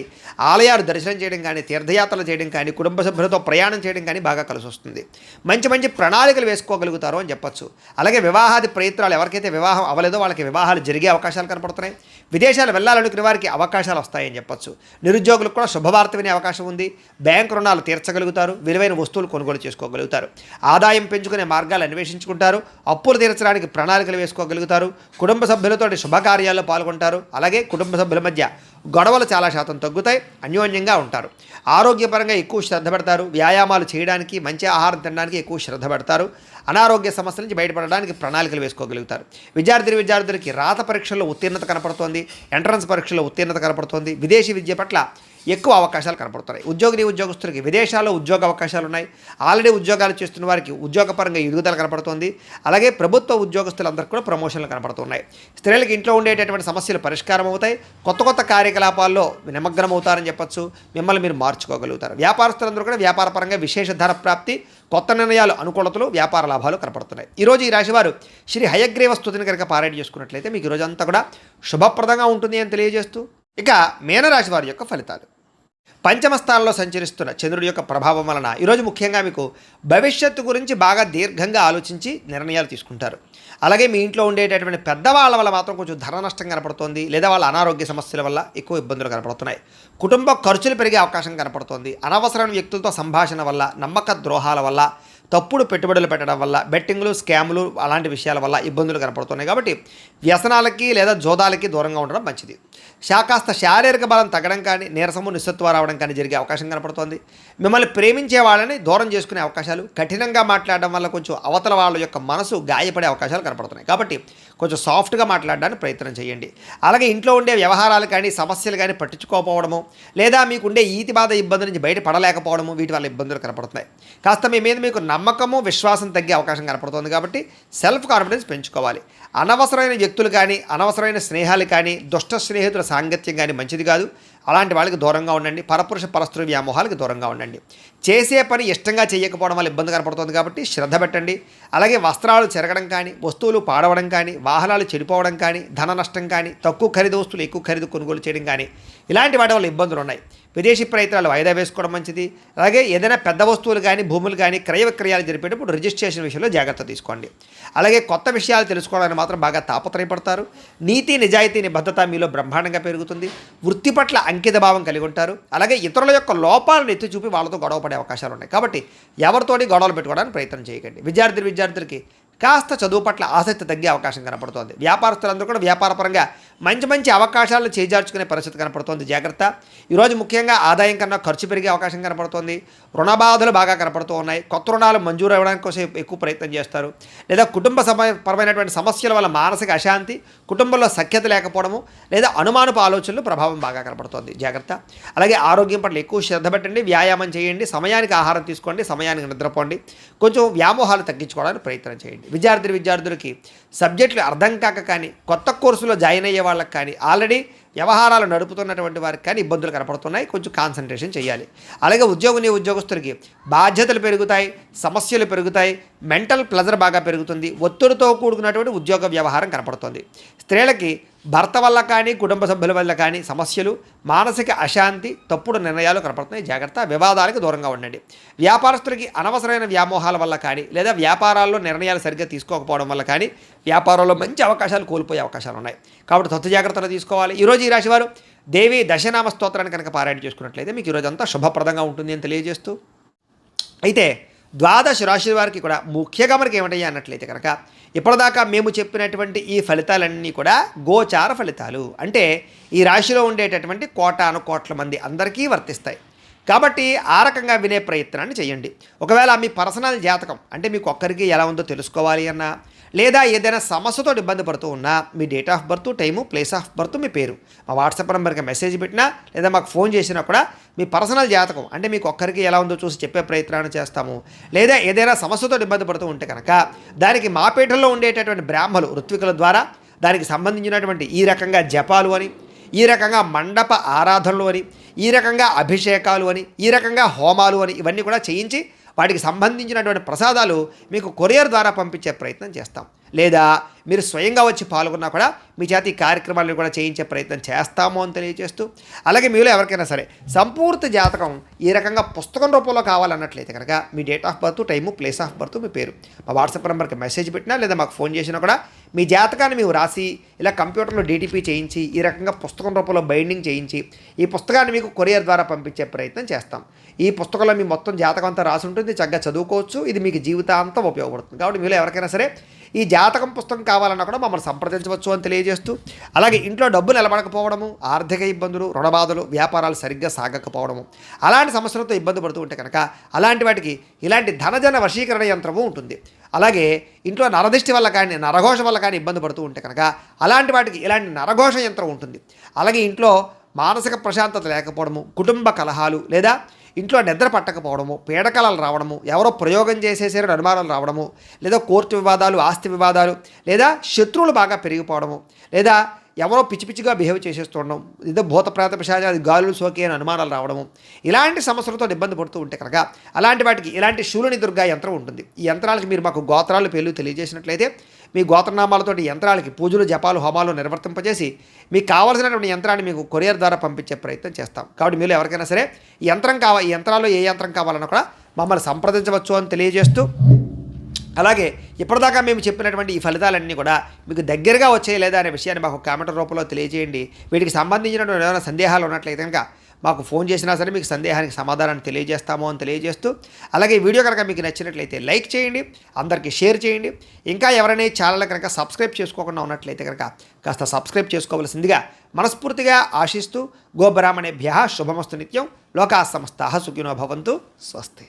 ఆలయాలు దర్శనం చేయడం కానీ, తీర్థయాత్రలు చేయడం కానీ, కుటుంబ సభ్యులతో ప్రయాణం చేయడం కానీ బాగా కలిసి వస్తుంది. మంచి మంచి ప్రణాళికలు వేసుకోగలుగుతారు అని చెప్పచ్చు. అలాగే వివాహాది ప్రయత్నాలు, ఎవరికైతే వివాహం అవ్వలేదో వాళ్ళకి వివాహాలు జరిగే అవకాశాలు కనపడుతున్నాయి. విదేశాలు వెళ్ళాలనుకునే వారికి అవకాశాలు వస్తాయని చెప్పచ్చు. నిరుద్యోగులకు కూడా శుభవార్త వినే అవకాశం ఉంది. బ్యాంకు రుణాలు తీర్చగలుగుతారు. విలువైన వస్తువులు కొనుగోలు చేసుకోగలుగుతారు. ఆదాయం పెంచుకునే మార్గాలు అన్వేషించుకుంటారు. అప్పులు తీర్చడానికి ప్రణాళికలు వేసుకోగలుగుతారు. కుటుంబ సభ్యులతో శుభకార్యాల్లో పాల్గొంటారు. అలాగే కుటుంబ సభ్యుల మధ్య గొడవలు చాలా శాతం తగ్గుతాయి. అన్యోన్యంగా ఉంటారు. ఆరోగ్యపరంగా ఎక్కువ శ్రద్ధ పెడతారు. వ్యాయామాలు చేయడానికి, మంచి ఆహారం తినడానికి ఎక్కువ శ్రద్ధ పెడతారు. అనారోగ్య సమస్యల నుంచి బయటపడడానికి ప్రణాళికలు వేసుకోగలుగుతారు. విద్యార్థులకి రాత పరీక్షల్లో ఉత్తీర్ణత కనపడుతోంది. ఎంట్రన్స్ పరీక్షల్లో ఉత్తీర్ణత కనపడుతోంది. విదేశీ విద్య పట్ల ఎక్కువ అవకాశాలు కనపడుతున్నాయి. ఉద్యోగస్తులకి విదేశాల్లో ఉద్యోగ అవకాశాలు ఉన్నాయి. ఆల్రెడీ ఉద్యోగాలు చేస్తున్న వారికి ఉద్యోగపరంగా ఎదుగుదల కనపడుతుంది. అలాగే ప్రభుత్వ ఉద్యోగస్తులందరికీ కూడా ప్రమోషన్లు కనపడుతున్నాయి. స్త్రీలకు ఇంట్లో ఉండేటటువంటి సమస్యలు పరిష్కారం అవుతాయి. కొత్త కార్యకలాపాల్లో నిమగ్నం అవుతారని చెప్పొచ్చు. మిమ్మల్ని మీరు మార్చుకోగలుగుతారు. వ్యాపారస్తులందరూ కూడా వ్యాపారపరంగా విశేష ధన ప్రాప్తి, కొత్త నిర్ణయాలు, అనుకూలతలు, వ్యాపార లాభాలు కనపడుతున్నాయి. ఈరోజు ఈ రాశివారు శ్రీ హయగ్రీవ స్తుతిని కనుక పారాయణ చేసుకున్నట్లయితే మీకు ఈరోజు అంతా కూడా శుభప్రదంగా ఉంటుంది అని తెలియజేస్తూ, ఇక మీనరాశి వారి యొక్క ఫలితాలు. పంచమ స్థానంలో సంచరిస్తున్న చంద్రుడి యొక్క ప్రభావం వలన ఈరోజు ముఖ్యంగా మీకు భవిష్యత్తు గురించి బాగా దీర్ఘంగా ఆలోచించి నిర్ణయాలు తీసుకుంటారు. అలాగే మీ ఇంట్లో ఉండేటటువంటి పెద్దవాళ్ళ వల్ల మాత్రం కొంచెం ధన నష్టం కనపడుతోంది, లేదా వాళ్ళ అనారోగ్య సమస్యల వల్ల ఎక్కువ ఇబ్బందులు కనపడుతున్నాయి. కుటుంబ ఖర్చులు పెరిగే అవకాశం కనపడుతోంది. అనవసరమైన వ్యక్తులతో సంభాషణ వల్ల, నమ్మక ద్రోహాల వల్ల, తప్పుడు పెట్టుబడులు పెట్టడం వల్ల, బెట్టింగ్లు, స్కాములు అలాంటి విషయాల వల్ల ఇబ్బందులు కనపడుతున్నాయి. కాబట్టి వ్యసనాలకి లేదా జోదాలకి దూరంగా ఉండడం మంచిది. కాస్త శారీరక బలం తగ్గడం కానీ, నీరసము, నిస్సత్వ రావడం కానీ జరిగే అవకాశం కనపడుతోంది. మిమ్మల్ని ప్రేమించే వాళ్ళని దూరం చేసుకునే అవకాశాలు, కఠినంగా మాట్లాడడం వల్ల కొంచెం అవతల వాళ్ళ యొక్క మనసు గాయపడే అవకాశాలు కనపడుతున్నాయి. కాబట్టి కొంచెం సాఫ్ట్గా మాట్లాడడానికి ప్రయత్నం చేయండి. అలాగే ఇంట్లో ఉండే వ్యవహారాలు కానీ, సమస్యలు కానీ పట్టించుకోకపోవడము, లేదా మీకుండే ఈతి బాధ ఇబ్బంది నుంచి బయటపడలేకపోవడము, వీటి వల్ల ఇబ్బందులు కనపడుతున్నాయి. కాస్త మీ మీద మీకు నమ్మకము, విశ్వాసం తగ్గే అవకాశం కనపడుతుంది. కాబట్టి సెల్ఫ్ కాన్ఫిడెన్స్ పెంచుకోవాలి. అనవసరమైన వ్యక్తులు కానీ, అనవసరమైన స్నేహాలు కానీ, దుష్ట స్నేహితుల సాంగత్యం కానీ మంచిది కాదు. అలాంటి వాళ్ళకి దూరంగా ఉండండి. పరపురుష పరస్త్రీ వ్యామోహాలకు దూరంగా ఉండండి. చేసే పని ఇష్టంగా చేయకపోవడం వల్ల ఇబ్బంది కనపడుతుంది. కాబట్టి శ్రద్ధ పెట్టండి. అలాగే వస్త్రాలు చెరగడం కానీ, వస్తువులు పాడవడం కానీ, వాహనాలు చెడిపోవడం కానీ, ధన నష్టం కానీ, తక్కువ ఖరీదు వస్తువులు ఎక్కువ ఖరీదు కొనుగోలు చేయడం కానీ, ఇలాంటి వాటి వల్ల ఇబ్బందులు ఉన్నాయి. విదేశీ ప్రయత్నాలు వాయిదా వేసుకోవడం మంచిది. అలాగే ఏదైనా పెద్ద వస్తువులు కానీ, భూములు కానీ క్రయ విక్రయాలు జరిపేటప్పుడు రిజిస్ట్రేషన్ విషయంలో జాగ్రత్త తీసుకోండి. అలాగే కొత్త విషయాలు తెలుసుకోవడానికి మాత్రం బాగా తాపత్రయపడతారు. నీతి, నిజాయితీ, నిబద్ధత మీలో బ్రహ్మాండంగా పెరుగుతుంది. వృత్తి పట్ల అంకిత భావం కలిగి ఉంటారు. అలాగే ఇతరుల యొక్క లోపాలను ఎత్తి చూపి వాళ్ళతో గొడవ పడే అవకాశాలు ఉన్నాయి. కాబట్టి ఎవరితోటి గొడవలు పెట్టుకోవడానికి ప్రయత్నం చేయకండి. విద్యార్థులకి కాస్త చదువు పట్ల ఆసక్తి తగ్గే అవకాశం కనపడుతోంది. వ్యాపారస్తులందరూ కూడా వ్యాపారపరంగా మంచి అవకాశాలను చేజార్చుకునే పరిస్థితి కనపడుతోంది. జాగ్రత్త. ఈరోజు ముఖ్యంగా ఆదాయం కన్నా ఖర్చు పెరిగే అవకాశం కనపడుతోంది. రుణ బాధలు బాగా కనపడుతూ ఉన్నాయి. కొత్త రుణాలు మంజూరు అవ్వడానికి కోసం ఎక్కువ ప్రయత్నం చేస్తారు. లేదా కుటుంబ పరమైనటువంటి సమస్యల వల్ల మానసిక అశాంతి, కుటుంబంలో సఖ్యత లేకపోవడము, లేదా అనుమానపు ఆలోచనలు ప్రభావం బాగా కనపడుతోంది. జాగ్రత్త. అలాగే ఆరోగ్యం పట్ల ఎక్కువ శ్రద్ధ పెట్టండి. వ్యాయామం చేయండి. సమయానికి ఆహారం తీసుకోండి. సమయానికి నిద్రపోండి. కొంచెం వ్యామోహాలు తగ్గించుకోవడానికి ప్రయత్నం చేయండి. విద్యార్థులకి సబ్జెక్టులు అర్థం కాక కానీ, కొత్త కోర్సులో జాయిన్ అయ్యే వాళ్ళకి కానీ, ఆల్రెడీ వ్యవహారాలు నడుపుతున్నటువంటి వారికి కానీ ఇబ్బందులు కనపడుతున్నాయి. కొంచెం కాన్సన్ట్రేషన్ చేయాలి. అలాగే ఉద్యోగస్తులకి బాధ్యతలు పెరుగుతాయి, సమస్యలు పెరుగుతాయి, మెంటల్ ప్లెజర్ బాగా పెరుగుతుంది. ఒత్తిడితో కూడుకున్నటువంటి ఉద్యోగ వ్యవహారం కనపడుతుంది. స్త్రీలకి భర్త వల్ల కానీ, కుటుంబ సభ్యుల వల్ల కానీ సమస్యలు, మానసిక అశాంతి, తప్పుడు నిర్ణయాలు కనపడుతున్నాయి. జాగ్రత్త. వివాదాలకు దూరంగా ఉండండి. వ్యాపారస్తులకి అనవసరమైన వ్యామోహాల వల్ల కానీ, లేదా వ్యాపారాల్లో నిర్ణయాలు సరిగ్గా తీసుకోకపోవడం వల్ల కానీ వ్యాపారంలో మంచి అవకాశాలు కోల్పోయే అవకాశాలు ఉన్నాయి. కాబట్టి తొత్తు జాగ్రత్తలు తీసుకోవాలి. ఈరోజు ఈ రాశివారు దేవి దశనామ స్తోత్రాన్ని కనుక పారాయణ చేసుకున్నట్లయితే మీకు ఈరోజు అంతా శుభప్రదంగా ఉంటుంది అని తెలియజేస్తూ, అయితే ద్వాదశ రాశి వారికి కూడా ముఖ్యంగా మనకి ఏమిటయ్యా అన్నట్లయితే కనుక ఇప్పటిదాకా మేము చెప్పినటువంటి ఈ ఫలితాలన్నీ కూడా గోచార ఫలితాలు. అంటే ఈ రాశిలో ఉండేటటువంటి కోటాను కోట్ల మంది అందరికీ వర్తిస్తాయి. కాబట్టి ఆ రకంగా వినే ప్రయత్నాన్ని చేయండి. ఒకవేళ మీ పర్సనల్ జాతకం అంటే మీకు ఒక్కరికి ఎలా ఉందో తెలుసుకోవాలి అన్నా, లేదా ఏదైనా సమస్యతో ఇబ్బంది పడుతూ ఉన్నా మీ date of birth, time, place of birth, మీ పేరు మా వాట్సాప్ నెంబర్కి మెసేజ్ పెట్టినా లేదా మాకు ఫోన్ చేసినా కూడా మీ పర్సనల్ జాతకం అంటే మీకు ఒక్కరికి ఎలా ఉందో చూసి చెప్పే ప్రయత్నాన్ని చేస్తాము. లేదా ఏదైనా సమస్యతో ఇబ్బంది పడుతూ ఉంటే కనుక దానికి మా పీఠంలో ఉండేటటువంటి బ్రాహ్మలు, ఋత్వికుల ద్వారా దానికి సంబంధించినటువంటి ఈ రకంగా జపాలు అని, ఈ రకంగా మండప ఆరాధనలు అని, ఈ రకంగా అభిషేకాలు అని, ఈ రకంగా హోమాలు అని ఇవన్నీ కూడా చేయించి వాటికి సంబంధించినటువంటి ప్రసాదాలు మీకు కొరియర్ ద్వారా పంపించే ప్రయత్నం చేస్తాం. లేదా మీరు స్వయంగా వచ్చి పాల్గొన్నా కూడా మీ చేత ఈ కార్యక్రమాలను కూడా చేయించే ప్రయత్నం చేస్తాము అని తెలియజేస్తూ, అలాగే మీలో ఎవరికైనా సరే సంపూర్తి జాతకం ఈ రకంగా పుస్తకం రూపంలో కావాలన్నట్లయితే కనుక మీ date of birth, time, place of birth, మీ పేరు మా వాట్సాప్ నెంబర్కి మెసేజ్ పెట్టినా లేదా మాకు ఫోన్ చేసినా కూడా మీ జాతకాన్ని మేము రాసి ఇలా కంప్యూటర్లో డీటీపీ చేయించి ఈ రకంగా పుస్తకం రూపంలో బైండింగ్ చేయించి ఈ పుస్తకాన్ని మీకు కొరియర్ ద్వారా పంపించే ప్రయత్నం చేస్తాం. ఈ పుస్తకంలో మీ మొత్తం జాతకం అంతా రాసి ఉంటుంది. చక్కగా చదువుకోవచ్చు. ఇది మీకు జీవితాంతం ఉపయోగపడుతుంది. కాబట్టి మీలో ఎవరికైనా సరే ఈ జాతకం పుస్తకం కావాలన్నా కూడా మమ్మల్ని సంప్రదించవచ్చు అని తెలియజేస్తూ, అలాగే ఇంట్లో డబ్బు నిలబడకపోవడము, ఆర్థిక ఇబ్బందులు, రుణబాధలు, వ్యాపారాలు సరిగ్గా సాగకపోవడము, అలాంటి సమస్యలతో ఇబ్బంది పడుతూ ఉంటే కనుక అలాంటి వాటికి ఇలాంటి ధనజన వశీకరణ యంత్రము ఉంటుంది. అలాగే ఇంట్లో నరదిష్టి వల్ల కానీ, నరఘోష వల్ల కానీ ఇబ్బంది పడుతూ ఉంటే కనుక అలాంటి వాటికి ఇలాంటి నరఘోష యంత్రం ఉంటుంది. అలాగే ఇంట్లో మానసిక ప్రశాంతత లేకపోవడము, కుటుంబ కలహాలు లేదా ఇంట్లో నిద్ర పట్టకపోవడము, పీడకలలు రావడము, ఎవరో ప్రయోగం చేసేసారని అనుమానాలు రావడము, లేదా కోర్టు వివాదాలు, ఆస్తి వివాదాలు, లేదా శత్రువులు బాగా పెరిగిపోవడము, లేదా ఎవరో పిచ్చి పిచ్చిగా బిహేవ్ చేసేస్తుండడం, ఏదో భూత ప్రేత పిశాచాలు గాలులు సోకి అని అనుమానాలు రావడము, ఇలాంటి సమస్యలతో ఇబ్బంది పడుతూ ఉంటే కనుక అలాంటి వాటికి ఇలాంటి శూలిని దుర్గా యంత్రం ఉంటుంది. ఈ యంత్రాలకి మీరు మాకు గోత్రాలు పేర్లు తెలియజేసినట్లయితే మీ గోత్రనామాలతోటి యంత్రాలకి పూజలు, జపాలు, హోమాలు నిర్వర్తింపజేసి మీకు కావాల్సినటువంటి యంత్రాన్ని మీకు కొరియర్ ద్వారా పంపించే ప్రయత్నం చేస్తాం. కాబట్టి మీరు ఎవరికైనా సరే ఈ యంత్రాల్లో ఏ యంత్రం కావాలన్నా కూడా మమ్మల్ని సంప్రదించవచ్చు అని తెలియజేస్తూ, అలాగే ఇప్పటిదాకా మేము చెప్పినటువంటి ఈ ఫలితాలన్నీ కూడా మీకు దగ్గరగా వచ్చాయి లేదా అనే విషయాన్ని మాకు కామెంట్ రూపంలో తెలియజేయండి. వీటికి సంబంధించినటువంటి ఏమైనా సందేహాలు ఉన్నట్లయితే కనుక మాకు ఫోన్ చేసినా సరే మీకు సందేహానికి సమాధానాన్ని తెలియజేస్తాము అని తెలియజేస్తూ, అలాగే ఈ వీడియో కనుక మీకు నచ్చినట్లయితే లైక్ చేయండి, అందరికీ షేర్ చేయండి. ఇంకా ఎవరైనా ఛానల్ కనుక సబ్స్క్రైబ్ చేసుకోకుండా ఉన్నట్లయితే కనుక కాస్త సబ్స్క్రైబ్ చేసుకోవాల్సిందిగా మనస్ఫూర్తిగా ఆశిస్తూ, గోబ్రాహ్మణేభ్యః శుభమస్తు నిత్యం. లోకా సమస్తాః సుఖినో భవంతు. స్వస్తి.